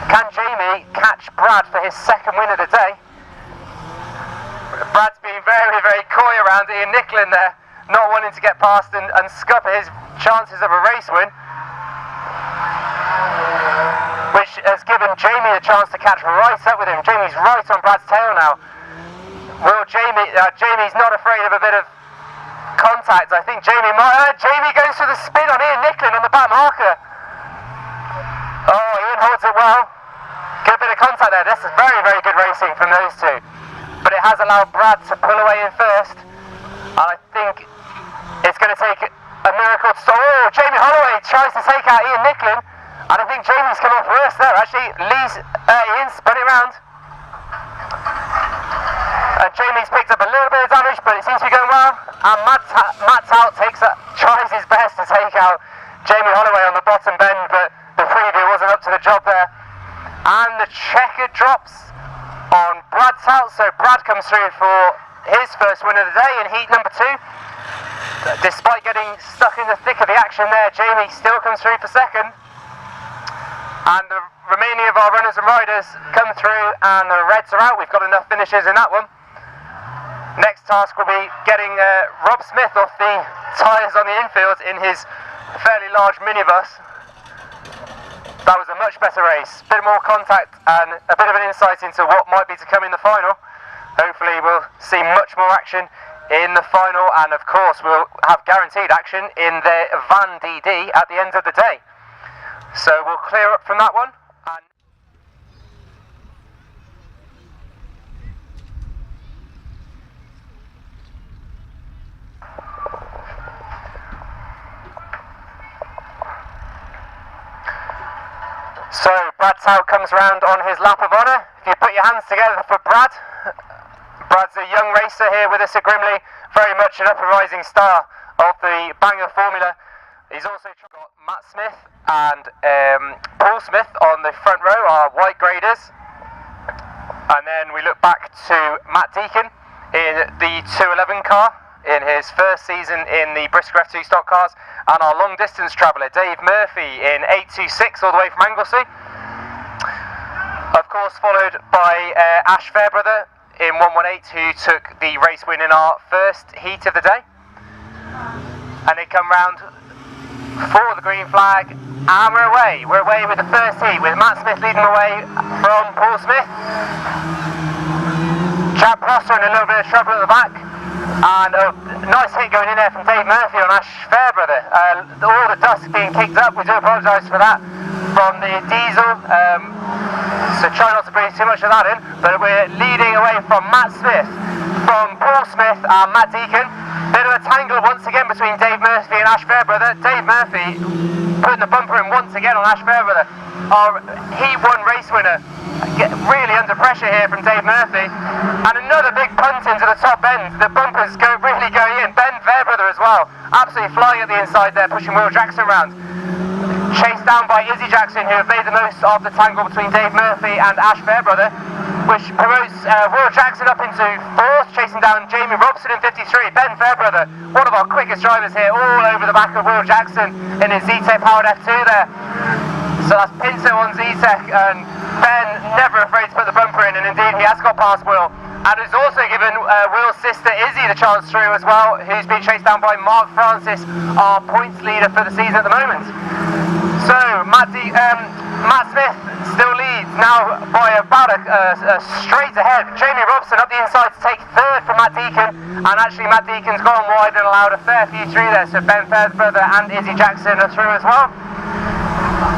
Can Jamie catch Brad for his second win of the day? Brad's been very, very coy around Ian Nicklin there, not wanting to get past and scupper his chances of a race win, which has given Jamie a chance to catch right up with him. Jamie's right on Brad's tail now. Will Jamie's not afraid of a bit of contact. I think Jamie goes for the spin on Ian Nicklin on the back marker. Oh, Ian holds it well. Good bit of contact there. This is very, very good racing from those two. But it has allowed Brad to pull away in first. And I think it's going to take a miracle to stop. Oh, Jamie Holloway tries to take out Ian Nicklin. And I think Jamie's come off worse there, actually. Ian spun it round. And Jamie's picked up a little bit of damage, but it seems to be going well. And Matt Towle tries his best to take out Jamie Holloway on the bottom bend, but the preview wasn't up to the job there. And the checker drops on Brad Towle, so Brad comes through for his first win of the day in heat number 2. Despite getting stuck in the thick of the action there, Jamie still comes through for second. And the remaining of our runners and riders come through, and the reds are out. We've got enough finishes in that one. Next task will be getting Rob Smith off the tyres on the infield in his fairly large minibus. That was a much better race. A bit more contact and a bit of an insight into what might be to come in the final. Hopefully we'll see much more action in the final, and of course we'll have guaranteed action in the Van DD at the end of the day. So we'll clear up from that one. So Brad Tout comes round on his lap of honour. If you put your hands together for Brad. Brad's a young racer here with us at Grimley, very much an up and rising star of the Banger Formula. He's also got Matt Smith and Paul Smith on the front row, our white graders. And then we look back to Matt Deacon in the 211 car in his first season in the Brisker F2 stock cars, and our long distance traveller Dave Murphy in 826 all the way from Anglesey. Of course followed by Ash Fairbrother in 118 who took the race win in our first heat of the day. And they come round for the green flag, and we're away. We're away with the first heat with Matt Smith leading the way from Paul Smith. Chad Prosser in a little bit of trouble at the back, and a nice hit going in there from Dave Murphy on Ash Fairbrother. All the dust being kicked up, we do apologise for that, from the diesel, so try not to breathe too much of that in, but we're leading away from Matt Smith, from Paul Smith and Matt Deacon. Bit of a tangle once again between Dave Murphy and Ash Fairbrother. Dave Murphy putting the bumper in once again on Ash Fairbrother. Our Heat 1 race winner, really under pressure here from Dave Murphy. And another big punt into the top end. The bumpers really going in. Ben Fairbrother as well, absolutely flying at the inside there, pushing Will Jackson around. Chased down by Izzy Jackson, who have made the most of the tangle between Dave Murphy and Ash Fairbrother, which promotes Will Jackson up into 4th, chasing down Jamie Robson in 53. Ben Fairbrother, one of our quickest drivers here, all over the back of Will Jackson in his Z-Tech powered F2 there. So that's Pinto on Z-Tech, and Ben never afraid to put the bumper in, and indeed he has got past Will. And has also given Will's sister Izzy the chance through as well, who's been chased down by Mark Francis, our points leader for the season at the moment. So Matt Smith still leads now by about a straight ahead. Jamie Robson up the inside to take 3rd from Matt Deacon, and actually Matt Deacon's gone wide and allowed a fair few through there, so Ben Fairbrother and Izzy Jackson are through as well.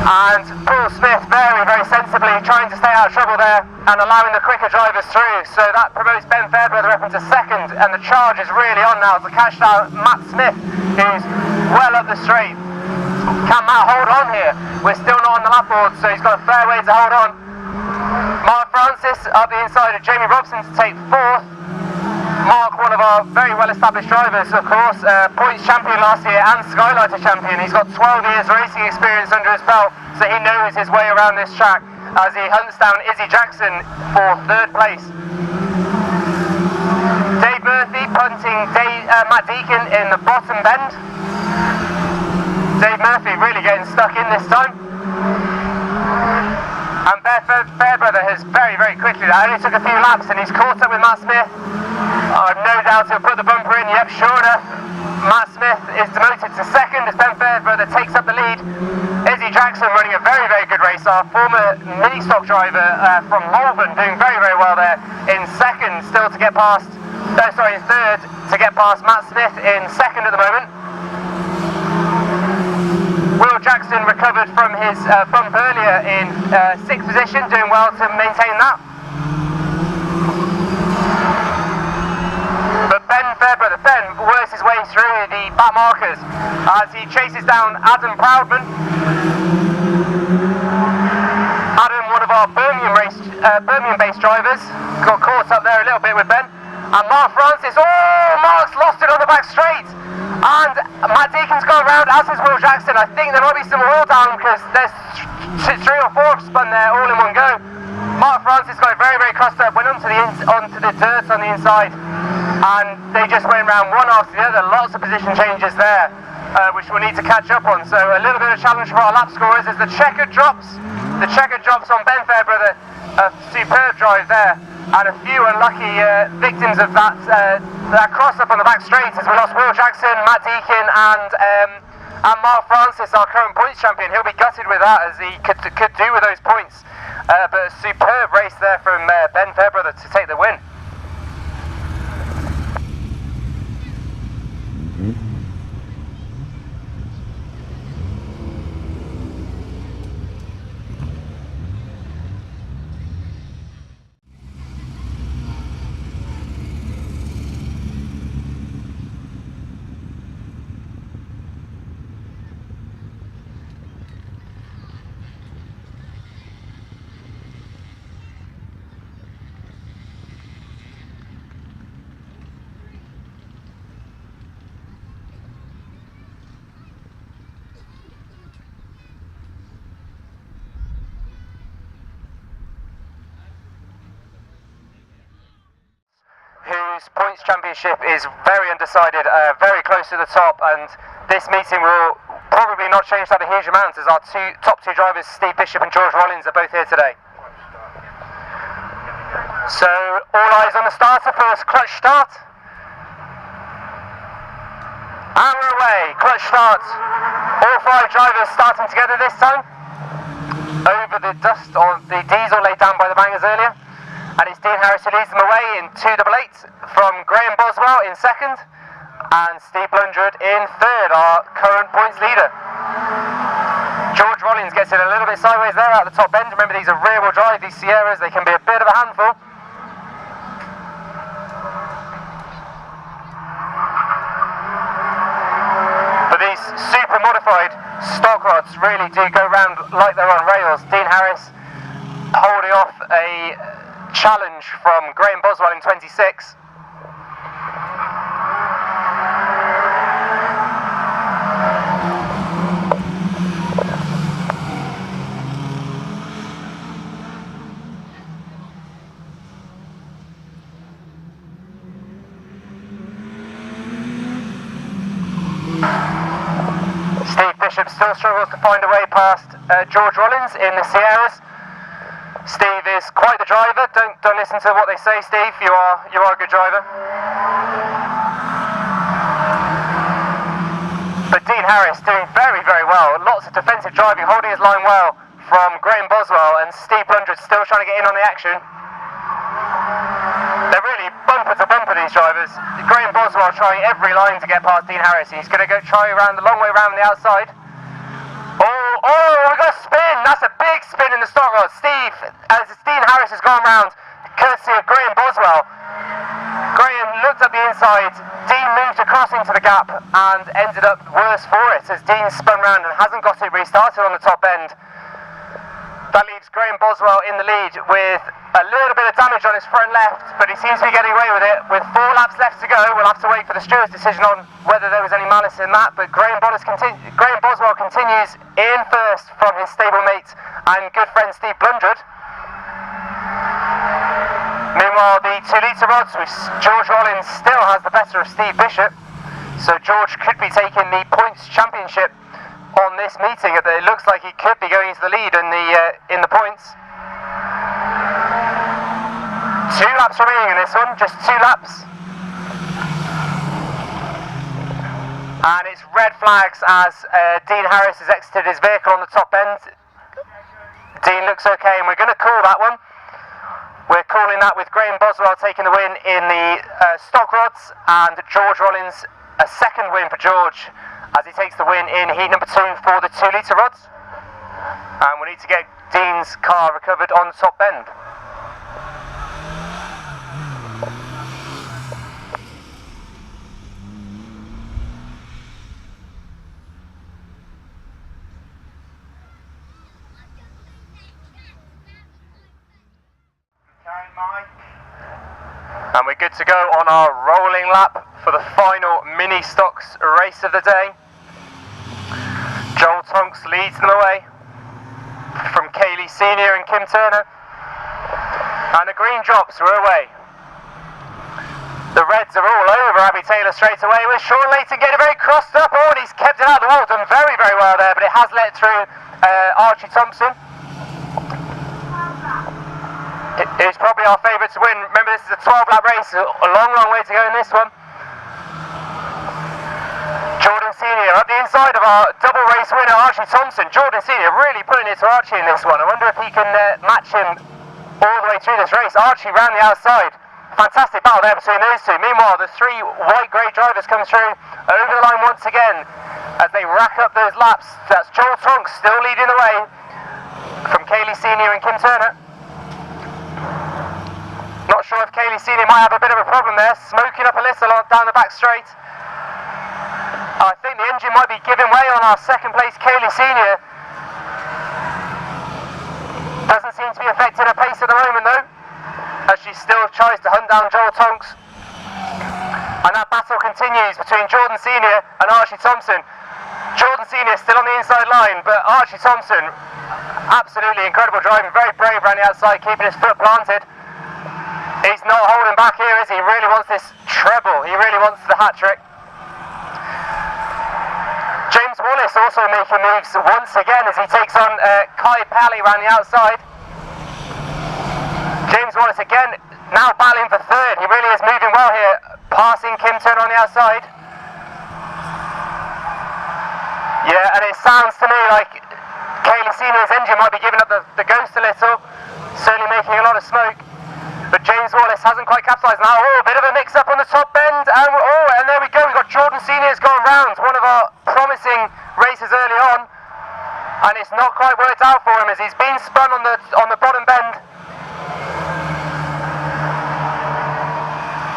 And Paul Smith very, very sensibly trying to stay out of trouble there and allowing the quicker drivers through, so that promotes Ben Fairbrother up into 2nd, and the charge is really on now to catch down Matt Smith, who's well up the straight. Can Matt hold on here? We're still not on the lap board, so he's got a fair way to hold on. Mark Francis up the inside of Jamie Robson to take 4th. Mark, one of our very well established drivers, of course, points champion last year and Skylighter champion. He's got 12 years racing experience under his belt, so he knows his way around this track as he hunts down Izzy Jackson for 3rd place. Dave Murphy punting Matt Deacon in the bottom bend. Dave Murphy really getting stuck in this time. And Fairbrother has very, very quickly, that only took a few laps, and he's caught up with Matt Smith. No doubt he'll put the bumper in, yep, sure enough. Matt Smith is demoted to 2nd as Ben Fairbrother takes up the lead. Izzy Jackson running a very, very good race, our former mini stock driver from Malvern, doing very, very well there. In 2nd still to get past, in 3rd to get past Matt Smith in 2nd at the moment. Will Jackson recovered from his bump earlier in 6th position, doing well to maintain that. But Ben Fairbrother, works his way through the back markers as he chases down Adam Proudman. Adam, one of our Birmingham-based drivers, got caught up there a little bit with Ben. And Mark Francis, Mark's lost it on the back straight. And Matt Deacon's gone around, as is Will Jackson. I think there might be some oil down because there's 3 or 4 spun there all in one go. Mark Francis got very, very crossed up, went onto the dirt on the inside, and they just went round one after the other. Lots of position changes there, which we'll need to catch up on. So a little bit of a challenge for our lap scorers as the checkered drops. The checkered drops on Ben Fairbrother, a superb drive there. And a few unlucky victims of that cross-up on the back straight as we lost Will Jackson, Matt Deacon and Mark Francis, our current points champion. He'll be gutted with that as he could do with those points. But a superb race there from Ben Fairbrother to take the win. Post Points Championship is very undecided, very close to the top, and this meeting will probably not change that a huge amount, as our top two drivers, Steve Bishop and George Rollins, are both here today. So, all eyes on the starter for this clutch start. And we're away, clutch start. All five drivers starting together this time. Over the dust of the diesel laid down by the bangers earlier. And it's Dean Harris who leads them away in 288 from Graham Boswell in second. And Steve Blundred in third, our current points leader. George Rollins gets it a little bit sideways there at the top end. Remember, these are rear-wheel drive, these Sierras, they can be a bit of a handful. But these super modified stock rods really do go round like they're on rails. Dean Harris holding off a challenge from Graham Boswell in 26. Steve Bishop still struggles to find a way past George Rollins in the Sierras. Steve is quite the driver. Don't listen to what they say, Steve. You are a good driver. But Dean Harris doing very, very well. Lots of defensive driving, holding his line well from Graham Boswell, and Steve Blundred still trying to get in on the action. They're really bumper to bumper, these drivers. Graham Boswell trying every line to get past Dean Harris. He's going to go try around the long way around the outside. Oh, we got a spin. That's a big spin in the start rod. Steve, as Dean Harris has gone round, courtesy of Graham Boswell. Graham looked at the inside. Dean moved across into the gap and ended up worse for it as Dean spun round and hasn't got it restarted on the top end. That leaves Graham Boswell in the lead with a little bit of damage on his front left, but he seems to be getting away with it. With 4 laps left to go, we'll have to wait for the steward's decision on whether there was any malice in that, but Graham Boswell continues in first from his stablemate and good friend Steve Blundred. Meanwhile, the 2-litre rods, with George Rollins still has the better of Steve Bishop, so George could be taking the points championship on this meeting. It looks like he could be going into the lead in the points. 2 laps remaining in this one, just 2 laps. And it's red flags as Dean Harris has exited his vehicle on the top end. Dean looks okay, and we're going to call that one. We're calling that with Graham Boswell taking the win in the stock rods, and George Rollins a second win for George as he takes the win in heat number 2 for the 2-litre rods. And we need to get Dean's car recovered on the top end. And we're good to go on our rolling lap for the final mini stocks race of the day. Joel Tonks leads them away from Kaylee Senior and Kim Turner. And the green drops, we're away. The reds are all over Abby Taylor straight away, with Sean Layton getting very crossed up. Oh, and he's kept it out of the wall, done very, very well there, but it has let through Archie Thompson. It's probably our favourite to win. Remember, this is a 12-lap race, a long, long way to go in this one. Jordan Senior up the inside of our double race winner, Archie Thompson. Jordan Senior really putting it to Archie in this one. I wonder if he can match him all the way through this race. Archie round the outside. Fantastic battle there between those two. Meanwhile, the 3 white-grey drivers come through over the line once again as they rack up those laps. That's Joel Tonks still leading the way from Kaylee Senior and Kim Turner. Not sure if Kaylee Senior might have a bit of a problem there, smoking up a little down the back straight. I think the engine might be giving way on our second place Kaylee Senior. Doesn't seem to be affecting her pace at the moment though, as she still tries to hunt down Joel Tonks. And that battle continues between Jordan Senior and Archie Thompson. Jordan Senior still on the inside line, but Archie Thompson, absolutely incredible driving, very brave around the outside, keeping his foot planted. He's not holding back here, is he? He really wants this treble. He really wants the hat trick. James Wallace also making moves once again as he takes on Kai Pally around the outside. James Wallace again, now battling for third. He really is moving well here, passing Kim Turner on the outside. Yeah, and it sounds to me like Kaylee Senior's engine might be giving up the ghost a little, certainly making a lot of smoke. But James Wallace hasn't quite capitalised now. Oh, a bit of a mix-up on the top bend, and there we go. We've got Jordan Senior's gone round, one of our promising races early on, and it's not quite worked out for him as he's been spun on the bottom bend.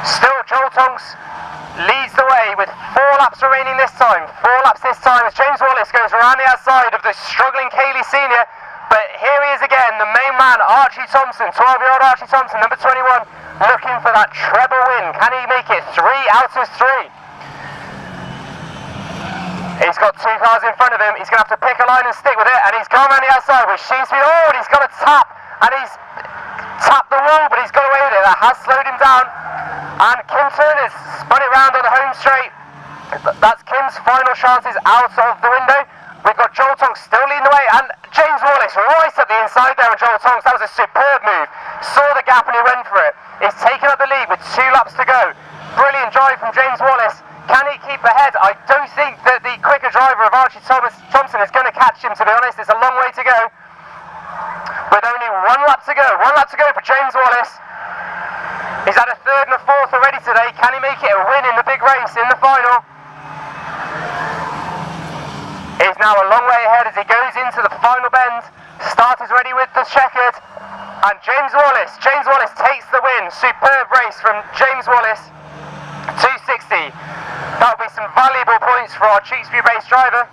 Still, Joel Tonks leads the way with 4 laps remaining this time. 4 laps this time as James Wallace goes around the outside of the struggling Kaylee Senior. But here he is again, the main man, Archie Thompson, 12-year-old Archie Thompson, number 21, looking for that treble win. Can he make it 3 out of 3? He's got 2 cars in front of him. He's going to have to pick a line and stick with it. And he's gone around the outside with Sheen Speed. Oh, and he's got a tap. And he's tapped the wall, but he's got away with it. That has slowed him down. And Kim Turner's spun it round on the home straight. That's Kim's final chances out of the window. We've got Joel Tonks still leading the way, and James Wallace right at the inside there, and Joel Tonks, that was a superb move. Saw the gap and he went for it. He's taken up the lead with 2 laps to go. Brilliant drive from James Wallace. Can he keep ahead? I don't think that the quicker driver of Archie Thompson is going to catch him, to be honest. It's a long way to go. With only 1 lap to go. 1 lap to go for James Wallace. He's had a 3rd and a 4th already today. Can he make it a win in the big race in the final? He's now a long way ahead as he goes into the final bend. Start is ready with the checkered. And James Wallace takes the win. Superb race from James Wallace. 260. That'll be some valuable points for our Tewkesbury race driver.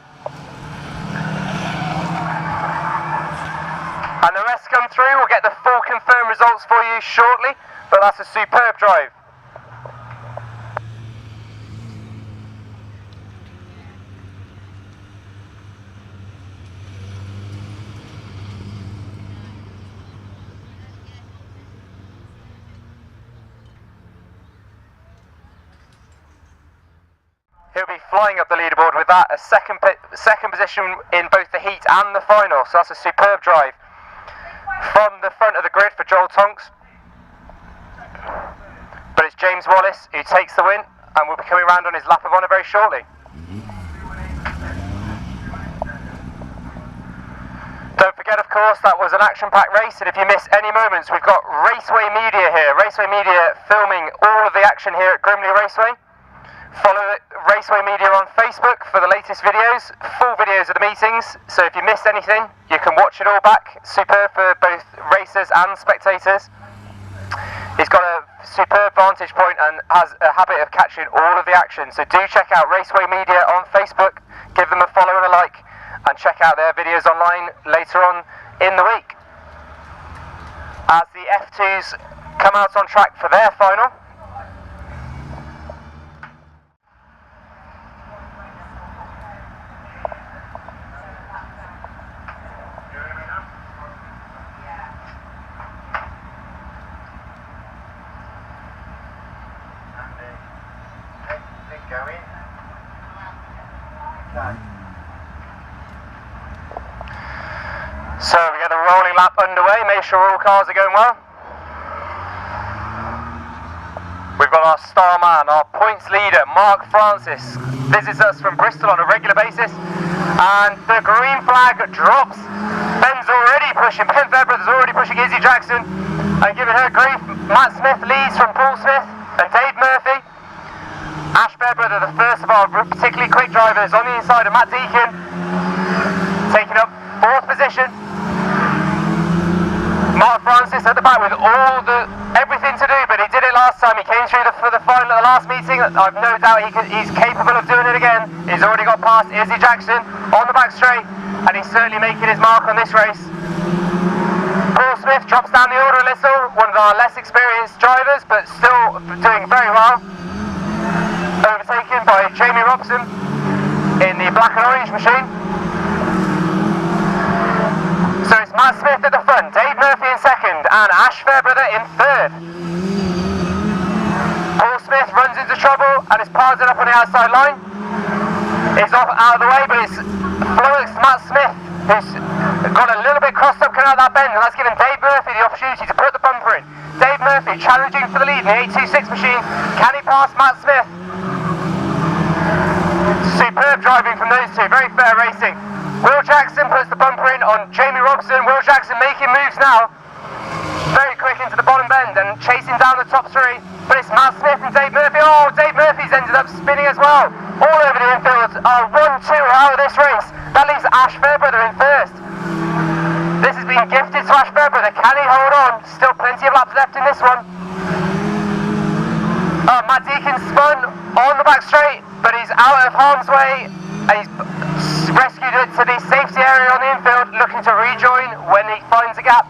And the rest come through. We'll get the full confirmed results for you shortly. But that's a superb drive. He'll be flying up the leaderboard with that, a second position in both the heat and the final, so that's a superb drive. From the front of the grid for Joel Tonks. But it's James Wallace who takes the win, and will be coming round on his lap of honour very shortly. Don't forget, of course, that was an action-packed race, and if you miss any moments, we've got Raceway Media here. Raceway Media filming all of the action here at Grimley Raceway. Follow Raceway Media on Facebook for the latest videos, full videos of the meetings, so if you missed anything, you can watch it all back. Superb for both racers and spectators. He's got a superb vantage point and has a habit of catching all of the action, so do check out Raceway Media on Facebook, give them a follow and a like, and check out their videos online later on in the week. As the F2s come out on track for their final. So we get the rolling lap underway, make sure all cars are going well. We've got our star man, our points leader, Mark Francis, visits us from Bristol on a regular basis, and the green flag drops. Ben's already pushing, Ben Fairbrother's already pushing Izzy Jackson and giving her grief. Matt Smith leads from Paul Smith and Dave Murphy. Ash Fairbrother, the first of our particularly quick drivers, on the inside of Matt Deacon, taking up 4th position. Mark Francis at the back with everything to do, but he did it last time. He came through for the final at the last meeting. I've no doubt he's capable of doing it again. He's already got past Izzy Jackson on the back straight, and he's certainly making his mark on this race. Paul Smith drops down the order a little, one of our less experienced drivers, but still doing very well. Overtaken by Jamie Robson in the black and orange machine. So it's Matt Smith at the front, Dave Murphy in second, and Ash Fairbrother in third. into trouble and is piling up on the outside line. It's off out of the way, but it's Florence Matt Smith who's got a little bit crossed up coming out of that bend, and that's given Dave Murphy the opportunity to put the bumper in. Dave Murphy challenging for the lead in the 826 machine. Can he pass Matt Smith? Superb driving from those two, very fair racing. Will Jackson puts the bumper in on Jamie Robson. Will Jackson making moves now. Very quick into the bottom bend and chasing down the top three. But it's Matt Smith and Dave Murphy. Oh, Dave Murphy's ended up spinning as well. All over the infield. 1-2 out of this race. That leaves Ash Fairbrother in first. This has been gifted to Ash Fairbrother. Can he hold on? Still plenty of laps left in this one. Matt Deacon spun on the back straight, but he's out of harm's way. And he's rescued it to the safety area on the infield, looking to rejoin when he finds a gap.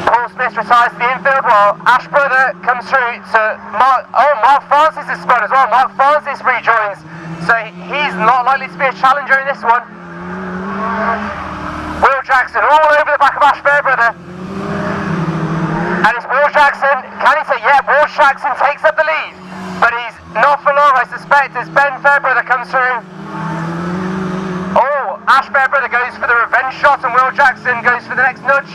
Paul Smith retires to the infield while Ash Brother comes through to Mark. Oh, Mark Francis has spun as well. Mark Francis rejoins, so he's not likely to be a challenger in this one. Will Jackson all over the back of Ash Fairbrother. And it's Will Jackson. Can he say, yeah, Will Jackson takes up the lead. But he's not for long, I suspect, as Ben Fairbrother comes through. Oh, Ash Fairbrother goes for the revenge shot and Will Jackson goes for the next nudge.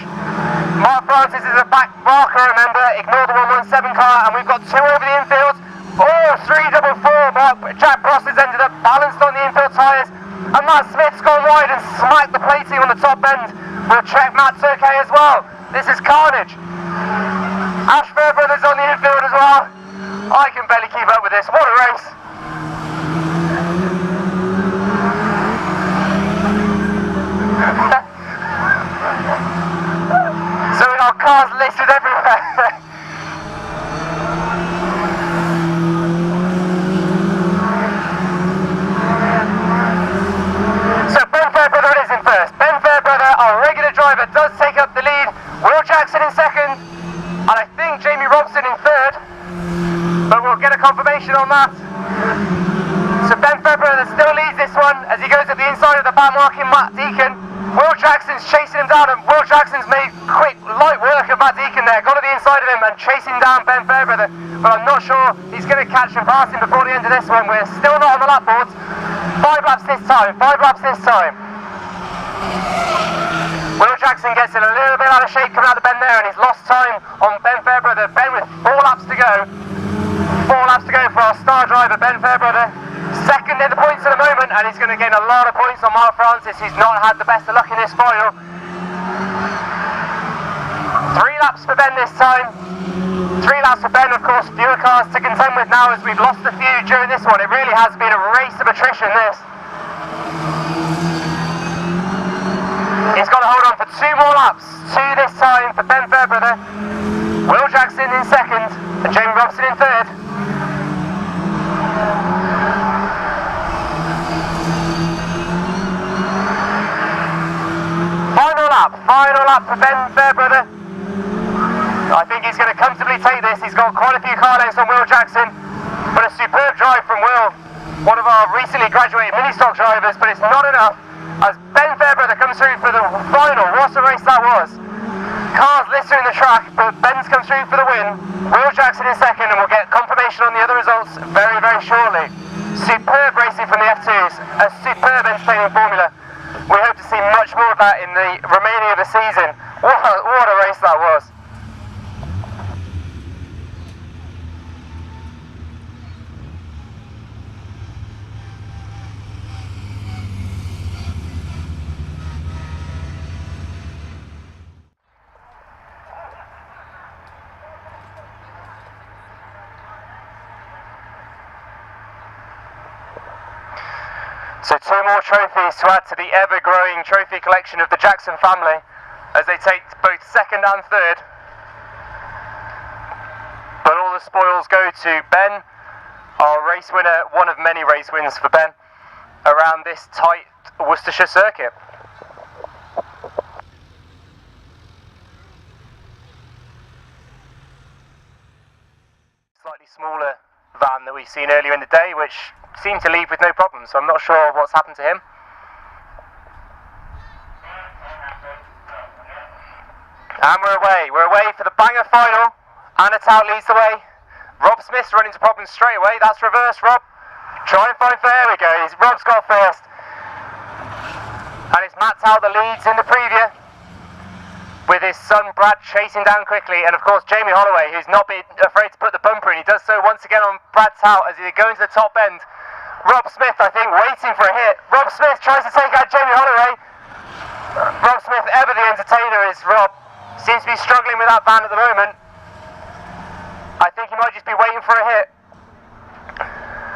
Mark Francis is a back marker, remember, ignore the 117 car, and we've got two over the infield. Oh, 344, Jack Pross has ended up balanced on the infield tyres, and Matt Smith's gone wide and smacked the plating on the top end. We'll check Matt's okay as well. This is carnage. Ash Fairbrother's on the infield as well. I can barely keep up with this. What a race. So we got cars listed everywhere. So Ben Fairbrother is in first. Ben Fairbrother, our regular driver, does take up the lead. Will Jackson in second, and I think Jamie Robson in third. But we'll get a confirmation on that. So Ben Fairbrother still leads this one as he goes at the inside of the back marking Matt Deacon. Will Jackson's chasing him down, and Will Jackson's made quick, light work of Matt Deacon there. Got to the inside of him and chasing down Ben Fairbrother. But I'm not sure he's going to catch and pass him before the end of this one. We're still not on the lap boards. 5 laps this time, 5 laps this time. Will Jackson gets in a little bit out of shape coming out of the bend there, and he's lost time on Ben Fairbrother. Ben with 4 laps to go. 4 laps to go for our star driver, Ben Fairbrother. Second in the points at the moment, and he's going to gain a lot of points on Mark Francis, who's not had the best of luck in this final. 3 laps for Ben this time. 3 laps for Ben, of course, fewer cars to contend with now as we've lost a few during this one. It really has been a race of attrition, this. He's got to hold on for 2 more laps. 2 this time for Ben Fairbrother. Will Jackson in second, and Jamie Robson in third. Final lap for Ben Fairbrother. I think he's going to comfortably take this. He's got quite a few car lengths on Will Jackson, but a superb drive from Will, one of our recently graduated mini-stock drivers, but it's not enough as Ben Fairbrother comes through for the final. What a race that was. Cars littering the track, but Ben's come through for the win. Will Jackson in second, and we'll get confirmation on the other results very, very shortly. Superb racing from the F2s, a superb entertaining formula. We hope to see much more of that in the remaining of the season. What a race that was. So 2 more trophies to add to the ever-growing trophy collection of the Jackson family as they take both second and third. But all the spoils go to Ben, our race winner, one of many race wins for Ben around this tight Worcestershire circuit. Slightly smaller van that we've seen earlier in the day, which seemed to leave with no problems, so I'm not sure what's happened to him. And we're away for the banger final. Anna Tout leads the way, Rob Smith's running into problems straight away. That's reverse, Rob. Try and find, there we go. Rob's got first. And it's Matt Towle that leads in the preview, with his son Brad chasing down quickly, and of course Jamie Holloway, who's not been afraid to put the bumper in. He does so once again on Brad Towle as he goes to the top end. Rob Smith, I think, waiting for a hit. Rob Smith tries to take out Jamie Holloway. Rob Smith, ever the entertainer, is Rob. Seems to be struggling with that van at the moment. I think he might just be waiting for a hit.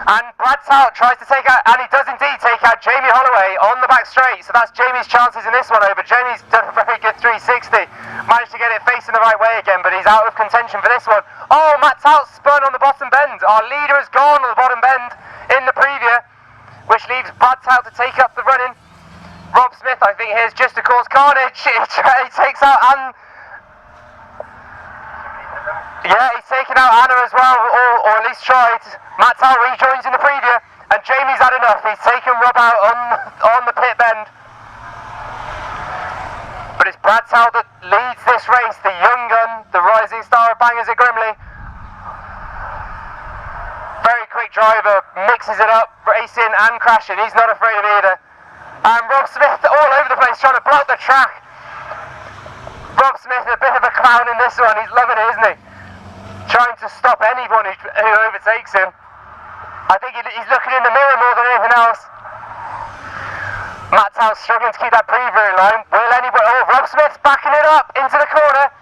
And Brad Towle tries to take out, and he does indeed take out Jamie Holloway on the back straight. So that's Jamie's chances in this one over. Jamie's done a very good 360. Managed to get it facing the right way again, but he's out of contention for this one. Oh, Matt Towle spun on the bottom bend. Our leader has gone on the bottom bend in the preview, which leaves Brad Towle to take up the running. Rob Smith, I think, here's just to cause carnage. He takes out Anne. Yeah, he's taken out Anna as well, or at least tried. Matt Towle rejoins in the preview, and Jamie's had enough. He's taken Rob out on the pit bend. But it's Brad Towle that leads this race, the young gun, the rising star of bangers at Grimley. Very quick driver, mixes it up, racing and crashing. He's not afraid of either. And Rob Smith all over the place, trying to block the track. Rob Smith, a bit of a clown in this one. He's loving it, isn't he? Trying to stop anyone who overtakes him. I think he's looking in the mirror more than anything else. Matt Towle's struggling to keep that preview in line. Will anybody? Oh, Rob Smith's backing it up into the corner.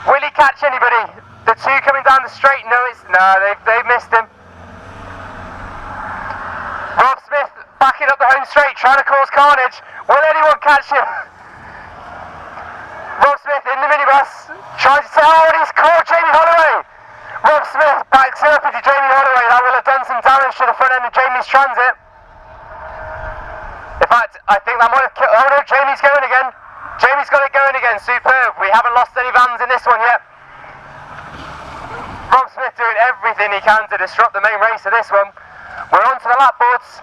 Will he catch anybody? The two coming down the straight. No, they've missed him. Rob Smith backing up the home straight, trying to cause carnage. Will anyone catch him? Rob Smith in the minibus, tries to say, oh, and he's caught Jamie Holloway. Rob Smith backs up into Jamie Holloway. That will have done some damage to the front end of Jamie's Transit. In fact, I think that might have killed. Oh no, Jamie's going again. Jamie's got it going again. Superb. We haven't lost any vans in this one yet. Rob Smith doing everything he can to disrupt the main race of this one. We're on to the lap boards.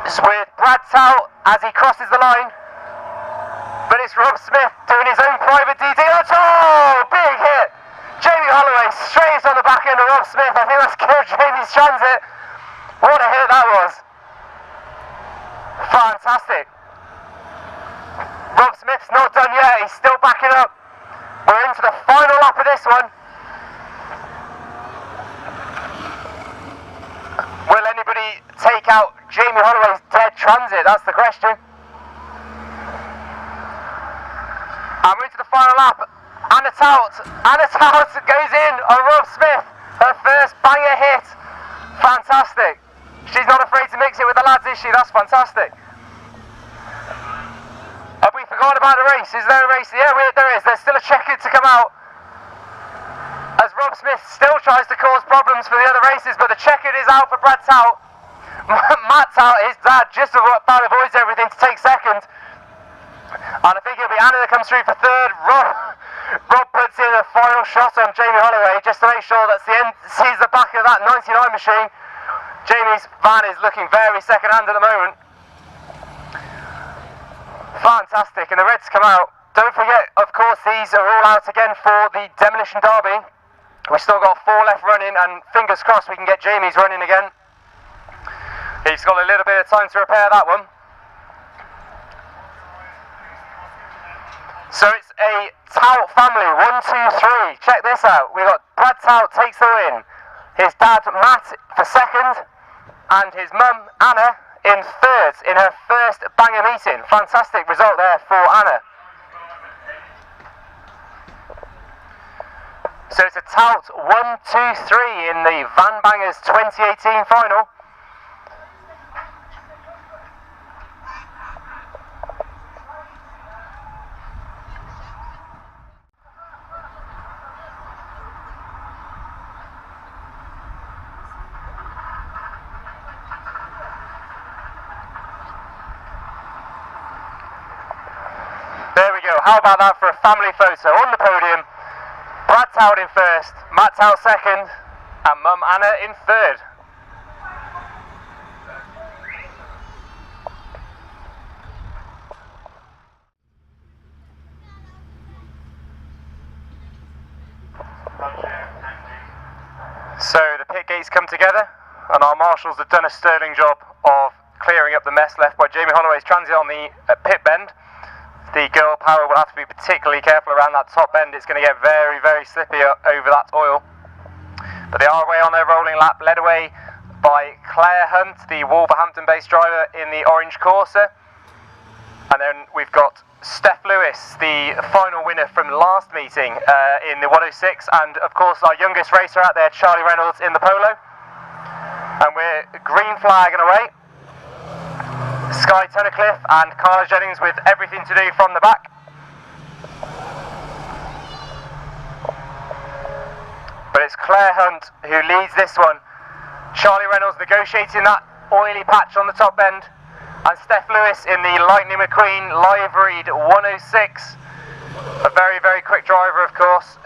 This is with Brad Towle as he crosses the line. But it's Rob Smith doing his own private DD. Oh, big hit! Jamie Holloway straight on the back end of Rob Smith. I think that's killed Jamie's Transit. What a hit that was. Fantastic. Rob Smith's not done yet. He's still backing up. We're into the final lap of this one. Will anybody take out Jamie Holloway's dead Transit? That's the question. And we're into the final lap. Anna Towle goes in on Rob Smith. Her first banger hit. Fantastic. She's not afraid to mix it with the lads, is she? That's fantastic. Have we forgotten about the race? Is there a race? Yeah, there is. There's still a checkered to come out. As Rob Smith still tries to cause problems for the other races, but the checkered is out for Brad Towle. Matt Towle, his dad, just about avoids everything to take second. And I think it'll be Anna that comes through for third. Rob puts in a final shot on Jamie Holloway just to make sure that's the end, sees the back of that 99 machine. Jamie's van is looking very second hand at the moment. Fantastic, and the reds come out. Don't forget, of course, these are all out again for the Demolition Derby. We've still got 4 left running, and fingers crossed we can get Jamie's running again. He's got a little bit of time to repair that one. So it's a Towle family, 1, 2, 3. Check this out. We got Brad Towle takes the win. His dad Matt for second, and his mum Anna in third in her first banger meeting. Fantastic result there for Anna. So it's a Towle 1, 2, 3 in the Van Bangers 2018 final. There we go, how about that for a family photo on the podium? Brad Towle in first, Matt Towle second, and Mum Anna in third. Punch it. pit gates come together, and our marshals have done a sterling job of clearing up the mess left by Jamie Holloway's transit on the pit bend. The girl power will have to be particularly careful around that top end. It's going to get very, very slippy over that oil. But they are away on their rolling lap, led away by Claire Hunt, the Wolverhampton-based driver in the orange Corsa. And then we've got Steph Lewis, the final winner from last meeting in the 106, and of course our youngest racer out there, Charlie Reynolds, in the Polo. And we're green flagging away. Sky Tunnicliffe and Carla Jennings with everything to do from the back. But it's Claire Hunt who leads this one. Charlie Reynolds negotiating that oily patch on the top end. And Steph Lewis in the Lightning McQueen live read 106. A very, very quick driver, of course.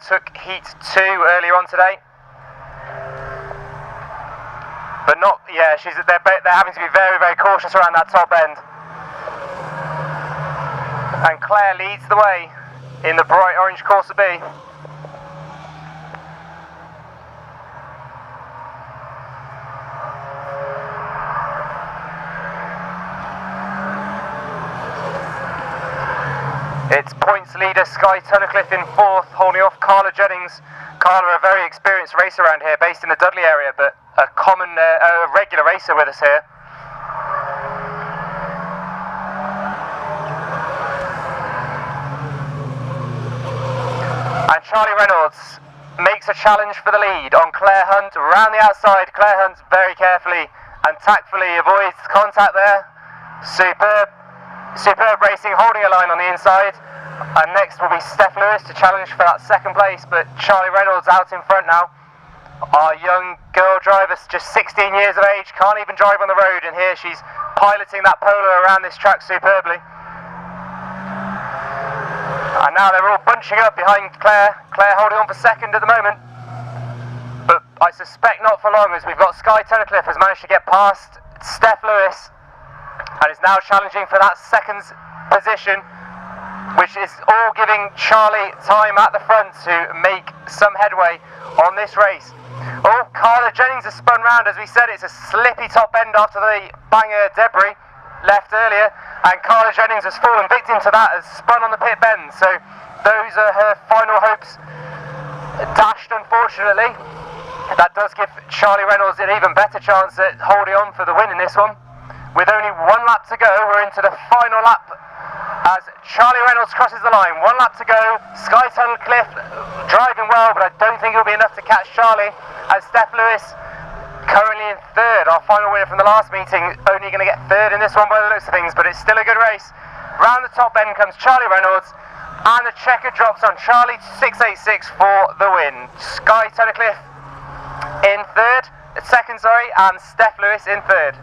Took heat 2 earlier on today. But not, yeah, they're having to be very, very cautious around that top end. And Claire leads the way in the bright orange Corsa B. It's points leader Sky Tunnicliffe in 4th, holding off Carla Jennings. Carla, a very experienced racer around here, based in the Dudley area, but a regular racer with us here. And Charlie Reynolds makes a challenge for the lead on Claire Hunt, around the outside. Claire Hunt very carefully and tactfully avoids contact there. Superb racing, holding a line on the inside. And next will be Steph Lewis to challenge for that second place, but Charlie Reynolds out in front now. Our young girl driver, just 16 years of age, can't even drive on the road, and here she's piloting that Polo around this track superbly. And now they're all bunching up behind Claire. Claire holding on for second at the moment. But I suspect not for long, as we've got Sky Tunnicliffe has managed to get past Steph Lewis and is now challenging for that second position, which is all giving Charlie time at the front to make some headway on this race. Oh, Carla Jennings has spun round. As we said, it's a slippy top end after the banger debris left earlier, and Carla Jennings has fallen victim to that, has spun on the pit bend. So those are her final hopes dashed, unfortunately. That does give Charlie Reynolds an even better chance at holding on for the win in this one. With only 1 lap to go, we're into the final lap as Charlie Reynolds crosses the line. 1 lap to go. Sky Tunnicliffe driving well, but I don't think it'll be enough to catch Charlie, as Steph Lewis currently in 3rd. Our final winner from the last meeting, only going to get 3rd in this one by the looks of things, but it's still a good race. Round the top end comes Charlie Reynolds, and the checker drops on Charlie 686 for the win. Sky Tunnicliffe in 2nd, and Steph Lewis in 3rd.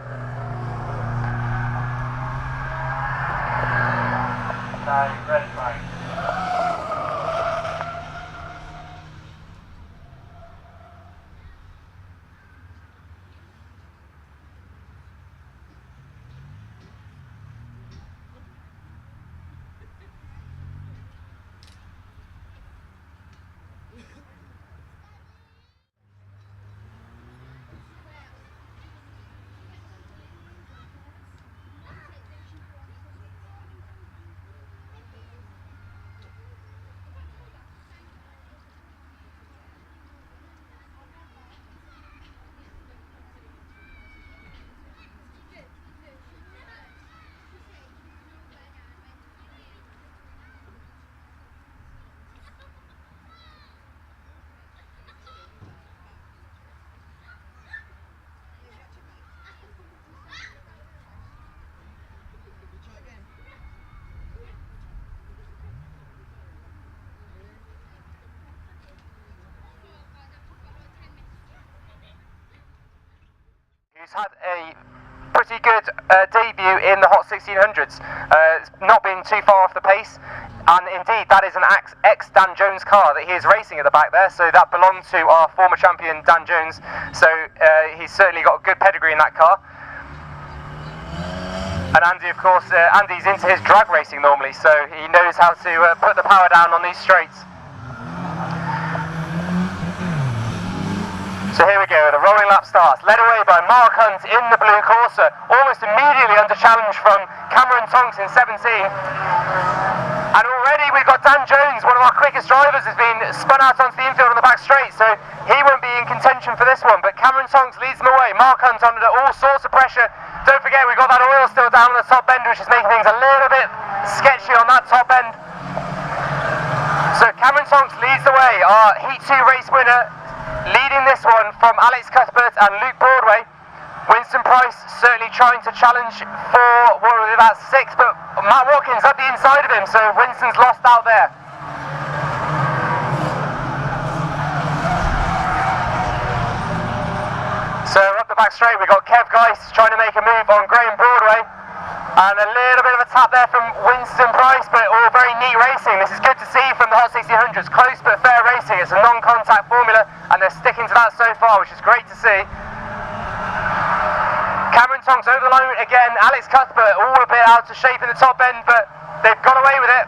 Red flag. Who's had a pretty good debut in the Hot 1600s. It's not been too far off the pace, and indeed that is an ex-Dan Jones car that he is racing at the back there, so that belonged to our former champion Dan Jones, so he's certainly got a good pedigree in that car. And Andy, of course, Andy's into his drag racing normally, so he knows how to put the power down on these straights. So here we go, the rolling lap starts, led away by Mark Hunt in the blue Corsa, almost immediately under challenge from Cameron Tonks in 17. And already we've got Dan Jones, one of our quickest drivers, has been spun out onto the infield on the back straight, so he won't be in contention for this one. But Cameron Tonks leads them away. Mark Hunt under all sorts of pressure. Don't forget we've got that oil still down on the top end, which is making things a little bit sketchy on that top end. So Cameron Tonks leads the way, our Heat 2 race winner, leading this one from Alex Cuthbert and Luke Broadway. Winston Price certainly trying to challenge for about 6, but Matt Watkins up the inside of him, so Winston's lost out there. So up the back straight we've got Kev Geist trying to make a move on Graham Broadway, and a little bit of a tap there from Winston Price, but all very neat racing. This is good to see from the Hot 1600s, close but fair racing. It's a non-contact formula and they're sticking to that so far, which is great to see. Cameron Tonks over the line again, Alex Cuthbert all a bit out of shape in the top end, but they've got away with it.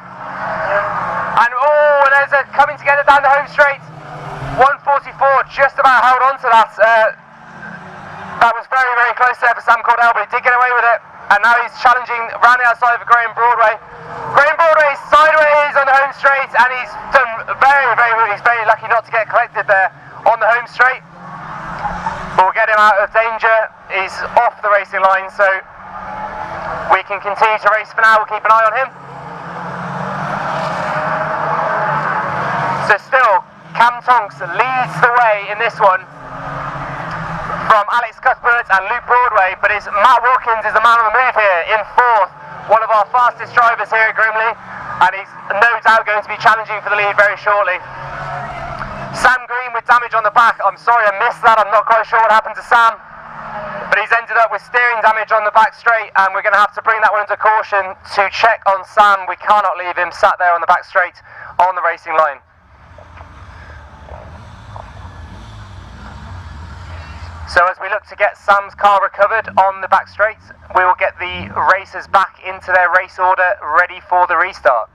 And there's a coming together down the home straight. 144 just about held on to that. That was very, very close there for Sam Cordell, but he did get away with it. And now he's challenging round the outside for Graham Broadway. Graham Broadway is sideways on the home straight, and he's done very, very well. He's very lucky not to get collected there on the home straight. But we'll get him out of danger. He's off the racing line, so we can continue to race for now. We'll keep an eye on him. So still, Cam Tonks leads the way in this one from Alex Cuthbert and Luke Broadway, but it's Matt Watkins is the man on the move here in 4th, one of our fastest drivers here at Grimley, and he's no doubt going to be challenging for the lead very shortly. Sam Green with damage on the back. I'm sorry I missed that, I'm not quite sure what happened to Sam, but he's ended up with steering damage on the back straight, and we're going to have to bring that one into caution to check on Sam. We cannot leave him sat there on the back straight on the racing line. So as we look to get Sam's car recovered on the back straight, we will get the racers back into their race order, ready for the restart.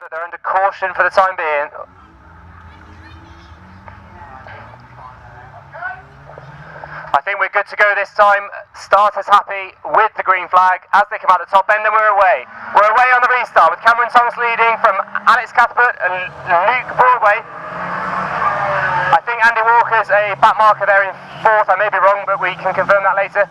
But they're under caution for the time being. I think we're good to go this time. Starters happy with the green flag as they come out the top end, and we're away. We're away on the restart with Cameron Tonks leading from Alex Cuthbert and Luke Broadway. I think Andy Walker's a back marker there in 4th. I may be wrong, but we can confirm that later.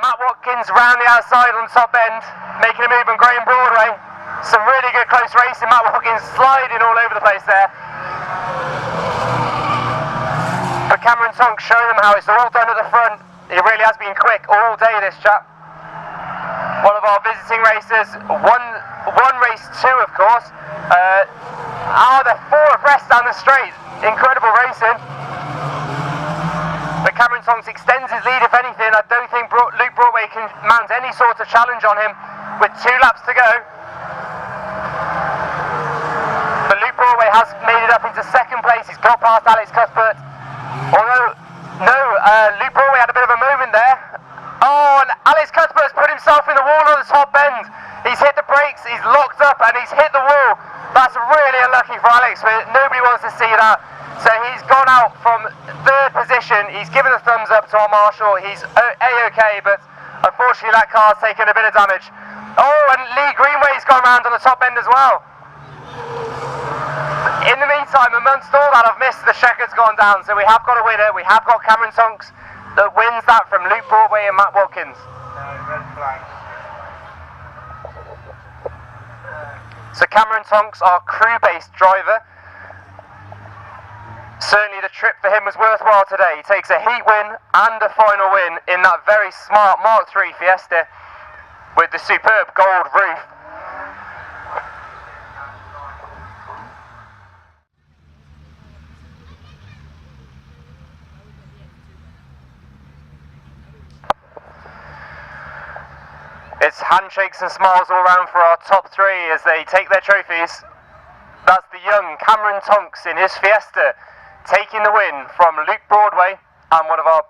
Matt Watkins round the outside on the top end, making a move on Graham Broadway. Some really good close racing. Matt Watkins sliding all over the place there. But Cameron Tonks showing them how it's all done at the front. It really has been quick all day, this chap. One of our visiting racers, one race 2 of course. They're 4 abreast down the straight. Incredible racing. But Cameron Tonks extends his lead if anything. I don't think Luke Broadway can mount any sort of challenge on him with 2 laps to go. But Luke Broadway has made it up into 2nd place. He's got past Alex Cuthbert. Although, no, Luke Broadway had a bit of a moment there. Oh, and Alex Cuthbert's put himself in the wall on the top end. He's hit the brakes, he's locked up, and he's hit the wall. That's really unlucky for Alex, but nobody wants to see that. So he's gone out from 3rd position. He's given a thumbs up to our marshal. He's A-OK, but unfortunately that car's taken a bit of damage. Oh, and Lee Greenway's gone round on the top end as well. In the meantime, amongst all that, I've missed the checker's gone down, so we have got a winner. We have got Cameron Tonks that wins that from Luke Broadway and Matt Watkins. Red flag. So Cameron Tonks, our crew-based driver. Certainly the trip for him was worthwhile today. He takes a heat win and a final win in that very smart Mark III Fiesta with the superb gold roof. It's handshakes and smiles all round for our top 3 as they take their trophies. That's the young Cameron Tonks in his Fiesta, taking the win from Luke Broadway and one of our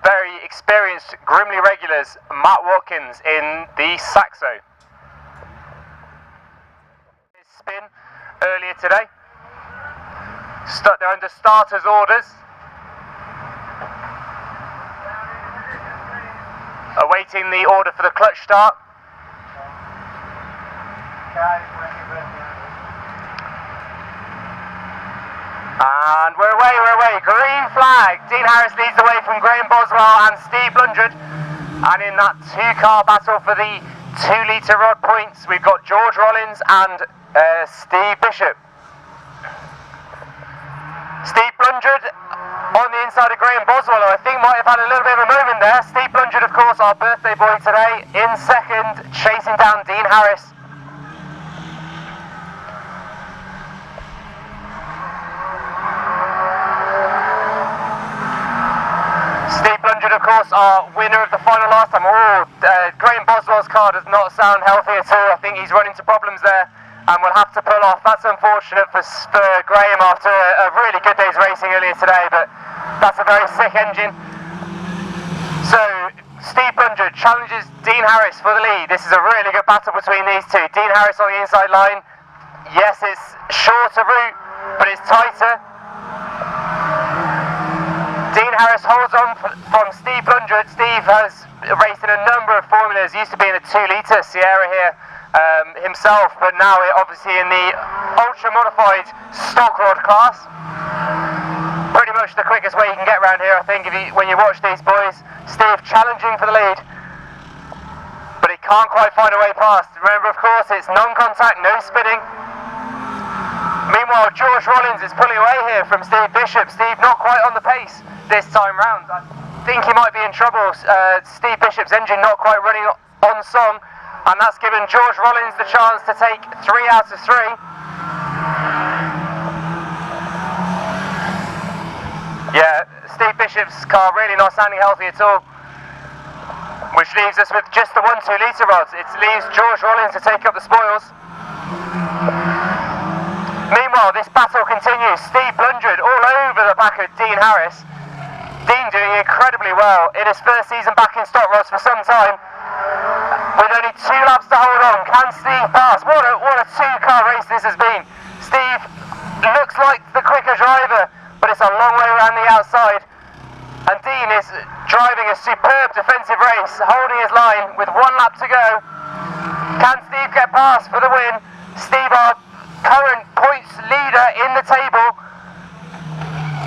very experienced Grimley regulars, Matt Watkins, in the Saxo. in earlier today. They're under starters orders. Awaiting the order for the clutch start. And we're away. Green flag. Dean Harris leads the way from Graham Boswell and Steve Blundred. And in that two-car battle for the 2-litre rod points, we've got George Rollins and Steve Bishop. Steve Blundred on the inside of Graham Boswell, who I think might have had a little bit of a moment there. Steve Blundred, of course, our birthday boy today, in second, chasing down Dean Harris. Steve Blundred, of course, our winner of the final last time. Graham Boswell's car does not sound healthy at all. I think he's run into problems there and will have to pull off. That's unfortunate for Graham after a really good day's racing earlier today, but that's a very sick engine. So, Steve Blundred challenges Dean Harris for the lead. This is a really good battle between these two. Dean Harris on the inside line. Yes, it's shorter route, but it's tighter. Dean Harris holds on from Steve Blundred. Steve has raced in a number of formulas, used to be in a 2-litre Sierra here himself, but now obviously in the ultra-modified stock rod class. Pretty much the quickest way you can get around here, I think, when you watch these boys. Steve challenging for the lead, but he can't quite find a way past. Remember, of course, it's non-contact, no spinning. Meanwhile, George Rollins is pulling away here from Steve Bishop. Steve not quite on the pace this time round. I think he might be in trouble. Steve Bishop's engine not quite running on song, and that's given George Rollins the chance to take 3 out of 3. Yeah, Steve Bishop's car really not sounding healthy at all, which leaves us with just the 1 2-litre rods. It leaves George Rollins to take up the spoils. Meanwhile, this battle continues. Steve Blundred all over the back of Dean Harris. Dean doing incredibly well in his first season back in stock rods for some time. With only 2 laps to hold on, can Steve pass? What a 2-car race this has been. Steve looks like the quicker driver, but it's a long way around the outside. And Dean is driving a superb defensive race, holding his line with 1 lap to go. Can Steve get past for the win? Steve, our current points leader in the table.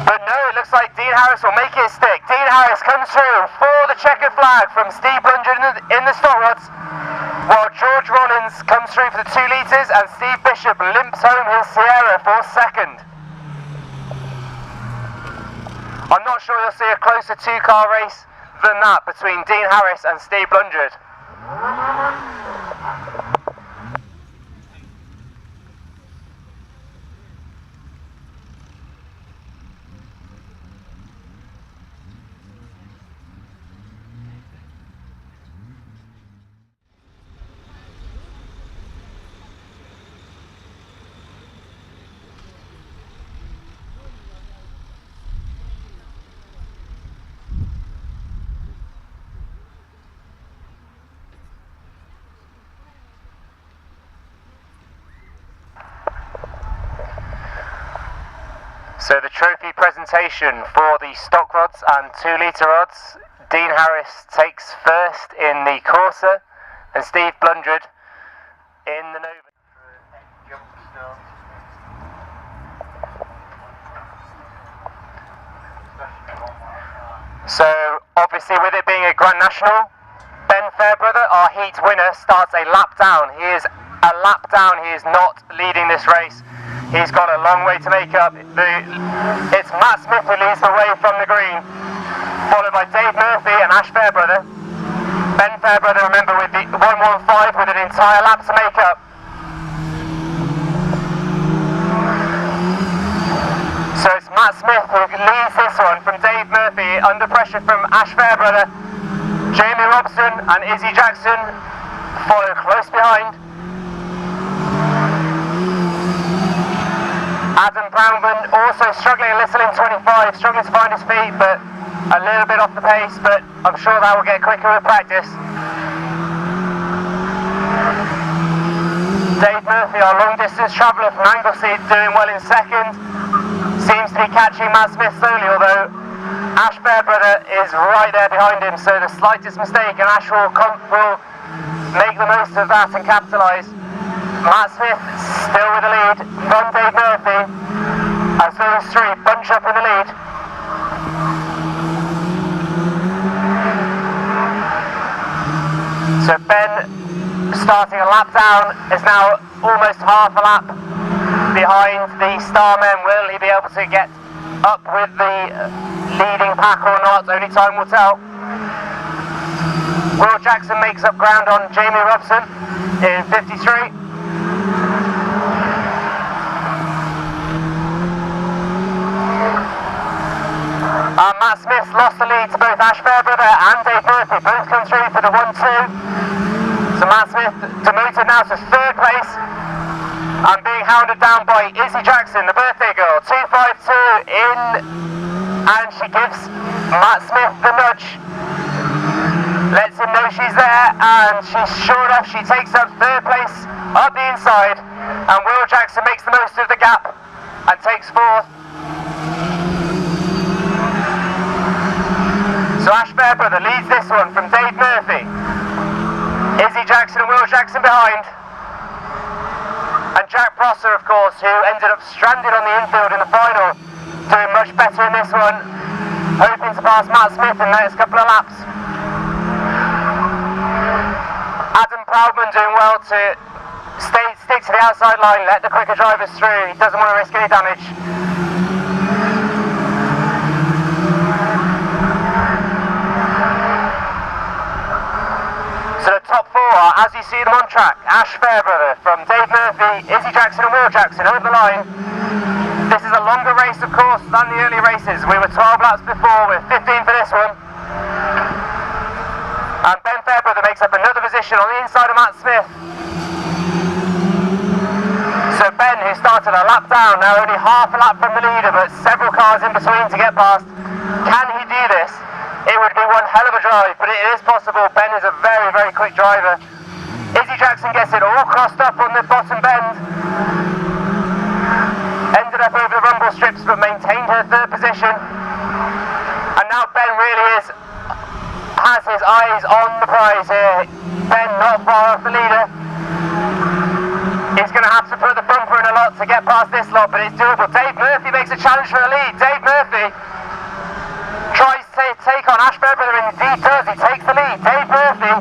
But no, it looks like Dean Harris will make it stick. Dean Harris comes through for the checkered flag from Steve Blundred in the stock rods, while George Rollins comes through for the 2 litres and Steve Bishop limps home his Sierra for second. I'm not sure you'll see a closer 2-car race than that between Dean Harris and Steve Blundred. So the trophy presentation for the stock rods and 2-litre rods. Dean Harris takes first in the Corsa and Steve Blundred in the Nova. So obviously, with it being a Grand National, Ben Fairbrother, our heat winner, starts a lap down. He is a lap down. He is not leading this race. He's got a long way to make up. It's Matt Smith who leads the way from the green, followed by Dave Murphy and Ash Fairbrother. Ben Fairbrother, remember, with the 115 with an entire lap to make up. So it's Matt Smith who leads this one from Dave Murphy, under pressure from Ash Fairbrother. Jamie Robson and Izzy Jackson follow close behind. Adam Brownman also struggling a little in 25, struggling to find his feet, but a little bit off the pace, but I'm sure that will get quicker with practice. Dave Murphy, our long distance traveller from Anglesey, doing well in second. Seems to be catching Matt Smith slowly, although Ash Fairbrother is right there behind him, so the slightest mistake and Ash will make the most of that and capitalise. Matt Smith still with the lead from Dave Murphy as those three bunch up in the lead. So Ben, starting a lap down, is now almost half a lap behind the Starmen. Will he be able to get up with the leading pack or not? Only time will tell. Will Jackson makes up ground on Jamie Robson in 53. Matt Smith lost the lead to both Ash Fairbrother and Dave Murphy. Both come through for the 1-2. So Matt Smith demoted now to third place and being hounded down by Izzy Jackson, the birthday girl. 2.52 in, and she gives Matt Smith the nudge. Lets him know she's there, and she's sure enough, she takes up third place up the inside, and Will Jackson makes the most of the gap and takes fourth. So Ash Fairbrother leads this one from Dave Murphy. Izzy Jackson and Will Jackson behind. And Jack Prosser, of course, who ended up stranded on the infield in the final, doing much better in this one, hoping to pass Matt Smith in the next couple of laps. Adam Proudman doing well to stick to the outside line, let the quicker drivers through. He doesn't want to risk any damage. So the top four are, as you see them on track, Ash Fairbrother from Dave Murphy, Izzy Jackson and Will Jackson over the line. This is a longer race, of course, than the early races. We were 12 laps before, we're 15 for this one. And Ben Fairbrother makes up another position on the inside of Matt Smith. So Ben, who started a lap down, now only half a lap from the leader, but several cars in between to get past. Can he do this? It would be one hell of a drive, but it is possible. Ben is a very, very quick driver. Izzy Jackson gets it all crossed up on the bottom bend. Ended up over the rumble strips, but maintained her third position. And now Ben really has his eyes on the prize here. Ben not far off the leader. He's going to have to put the bumper in a lot to get past this lot, but it's doable. Dave Murphy makes a challenge for the lead. Dave Murphy tries to take on Ash Fairbrother, and indeed does. He takes the lead. Dave Murphy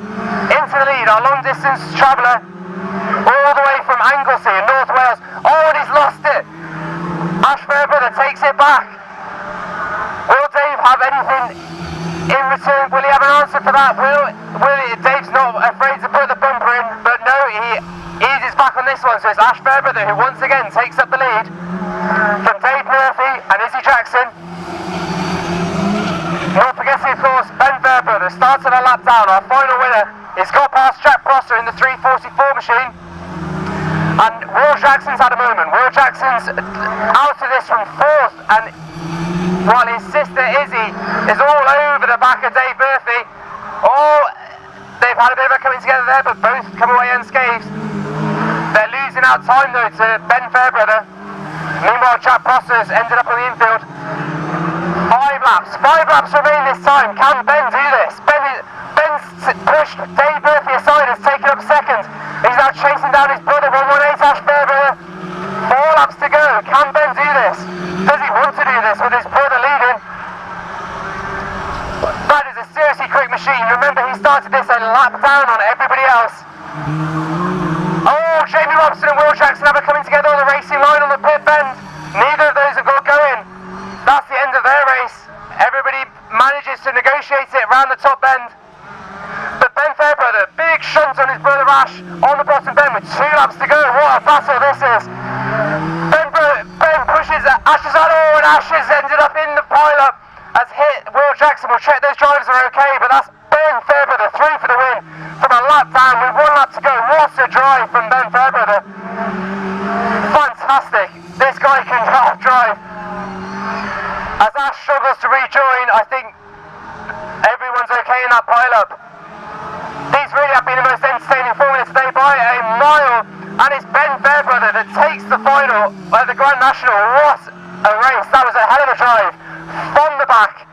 into the lead, our long distance traveller, all the way from Anglesey in North Wales. Oh, and he's lost it. Ash Fairbrother takes it back. Will Dave have anything in return? Will he have an answer for that? Dave's not afraid to put the bumper in, but no, he eases back on this one. So it's Ash Fairbrother who once again takes up the lead from Dave Murphy and Izzy Jackson. Not forgetting, of course, Ben Fairbrother started a lap down. Our final winner is got past Jack Prosser in the 344 machine. And Will Jackson's had a moment. Will Jackson's out of this from fourth, and while his sister Izzy is all over the back of Dave Murphy. Oh, they've had a bit of a coming together there, but both come away unscathed. They're losing out time though to Ben Fairbrother. Meanwhile, Jack Prosser's ended up on the infield. 5 laps remain this time. Can Ben do this? Ben's pushed Dave Murphy aside, has taken up second. He's now chasing down his brother, 118 Ash Fairbrother. 4 laps to go. Can Ben do this? Does he want to do this with his brother leading? That is a seriously quick machine. Remember, he started this a lap down on everybody else. Oh, Jamie Robson and Will Jackson have it coming together on the racing line on the pit bend. Neither of those have got going. That's the end of their race. Everybody manages to negotiate it around the top bend. But Ben Fairbrother, big shunt on his brother Ash on the bottom bend with 2 laps to go. What a battle this is. Ben pushes Ash's on, and Ash has ended up in the pile-up. Has hit Will Jackson. We'll check those drivers are okay, but that's Ben Fairbrother, 3 for the win from a lap down with 1 lap to go. What a drive from Ben Fairbrother. Fantastic. This guy can half drive. As Ash struggles to rejoin, I think everyone's okay in that pile-up. These really have been the most entertaining Formula today by a mile, and it's Ben Fairbrother that takes the final at the Grand National. What a race, that was a hell of a drive from the back,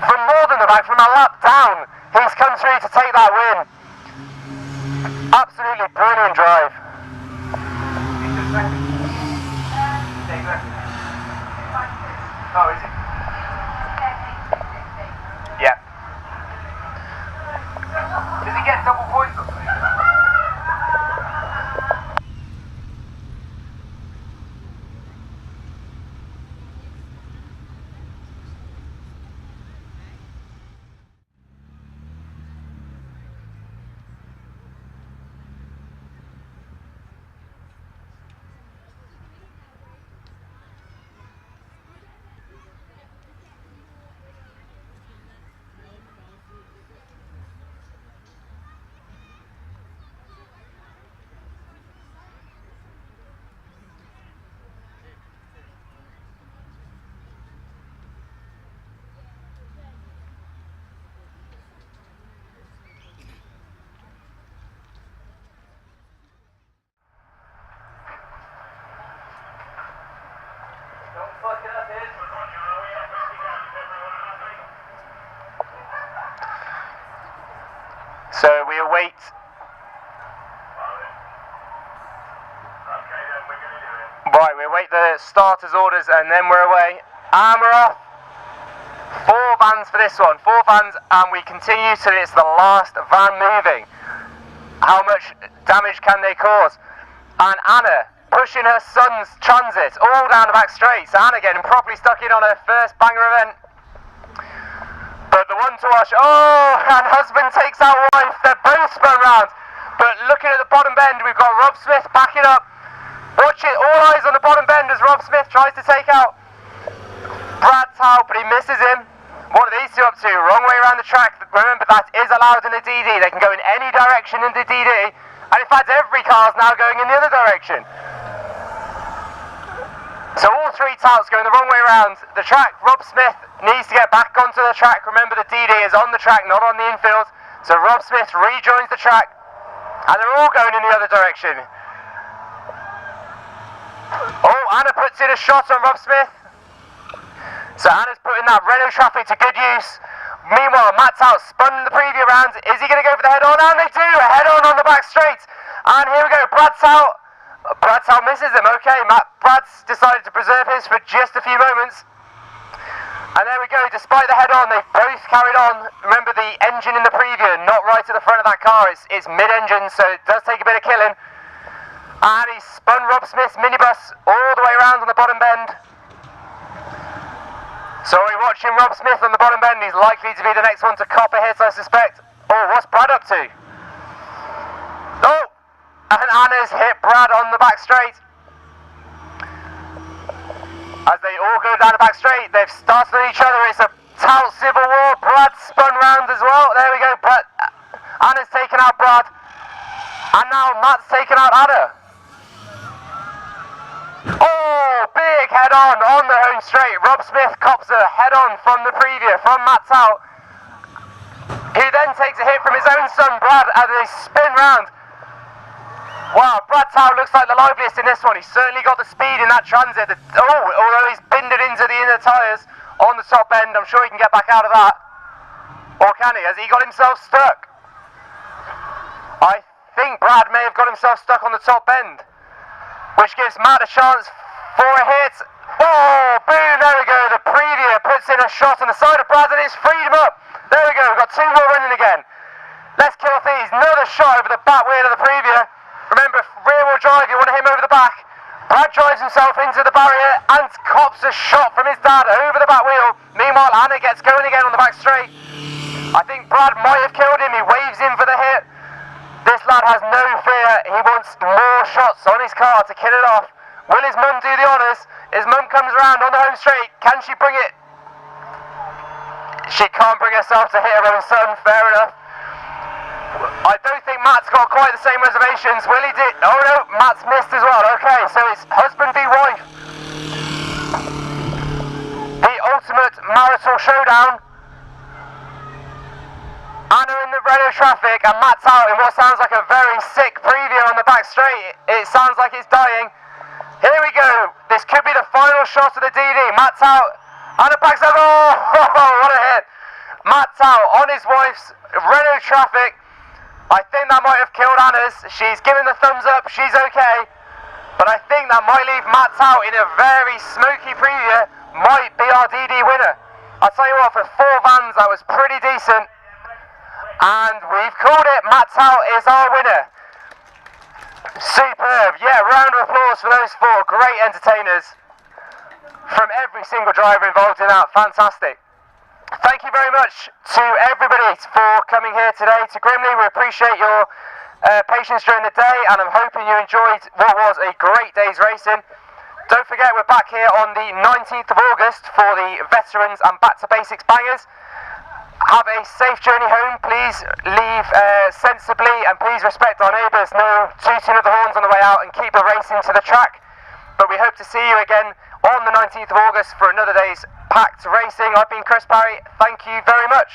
from more than the back, from a lap down. He's come through to take that win. Absolutely brilliant drive. Oh, is it? Yeah. Does he get double points? So we await. Right, we await the starters' orders and then we're away. And we're off. 4 vans for this one, 4 vans, and we continue till it's the last van moving. How much damage can they cause? And Anna pushing her son's Transit all down the back straight. So Anna getting properly stuck in on her first banger event. But the one to watch, oh, and husband takes out wife, they're both spun round. But looking at the bottom bend, we've got Rob Smith backing up. Watch it, all eyes on the bottom bend as Rob Smith tries to take out Brad's out, but he misses him. What are these two up to? Wrong way around the track. Remember, that is allowed in the DD. They can go in any direction in the DD. And in fact, every car's now going in the other direction. So all 3 touts going the wrong way around the track. Rob Smith needs to get back onto the track. Remember, the DD is on the track, not on the infield. So Rob Smith rejoins the track. And they're all going in the other direction. Oh, Anna puts in a shot on Rob Smith. So Anna's putting that Renault traffic to good use. Meanwhile, Matt's out, spun in the preview round. Is he going to go for the head-on? And they do! A head-on on the back straight. And here we go, Brad's out. Brad's out misses him. Okay, Brad's decided to preserve his for just a few moments. And there we go, despite the head-on, they've both carried on. Remember, the engine in the preview, not right at the front of that car. It's mid-engine, so it does take a bit of killing. And he spun Rob Smith's minibus all the way around on the bottom bend. So we're watching Rob Smith on the bottom bend. He's likely to be the next one to cop a hit, I suspect. Oh, what's Brad up to? Oh! And Anna's hit Brad on the back straight. As they all go down the back straight, they've started on each other. It's a tout civil war. Brad spun round as well. There we go. Anna's taken out Brad. And now Matt's taken out Anna. Oh, big head-on the home straight. Rob Smith cops a head-on from the preview, from Matt Tout. He then takes a hit from his own son, Brad, as they spin round. Wow, Brad Tout looks like the liveliest in this one. He's certainly got the speed in that Transit. Although he's binned it into the inner tyres on the top end, I'm sure he can get back out of that. Or can he? Has he got himself stuck? I think Brad may have got himself stuck on the top end, which gives Matt a chance for a hit. Oh, boom, there we go. The preview puts in a shot on the side of Brad and it's freed him up. There we go, we've got 2 more running again. Let's kill these. Another shot over the back wheel of the preview. Remember, rear wheel drive, you want to hit him over the back. Brad drives himself into the barrier and cops a shot from his dad over the back wheel. Meanwhile, Anna gets going again on the back straight. I think Brad might have killed him. He waves in for the hit. This lad has no fear. He wants more shots on his car to kill it off. Will his mum do the honours? His mum comes around on the home straight. Can she bring it? She can't bring herself to hit her own son. Fair enough. I don't think Matt's got quite the same reservations. Will he do? Oh no, Matt's missed as well. Okay, so it's husband v wife. The ultimate marital showdown. Anna in the Renault traffic, and Matt's out in what sounds like a very sick preview on the back straight. It sounds like it's dying. Here we go. This could be the final shot of the DD. Matt's out. Anna backs up. Oh, what a hit. Matt's out on his wife's Renault traffic. I think that might have killed Anna's. She's giving the thumbs up. She's okay. But I think that might leave Matt's out in a very smoky preview. Might be our DD winner. I'll tell you what, for 4 vans, that was pretty decent. And we've called it. Matt's out is our winner. Superb. Yeah, round of applause for those 4 great entertainers from every single driver involved in that. Fantastic. Thank you very much to everybody for coming here today to Grimley. We appreciate your patience during the day, and I'm hoping you enjoyed what was a great day's racing. Don't forget, we're back here on the 19th of August for the Veterans and Back to Basics Bangers. Have a safe journey home. Please leave sensibly, and please respect our neighbours. No tooting of the horns on the way out, and keep the racing to the track. But we hope to see you again on the 19th of August for another day's packed racing. I've been Chris Parry. Thank you very much.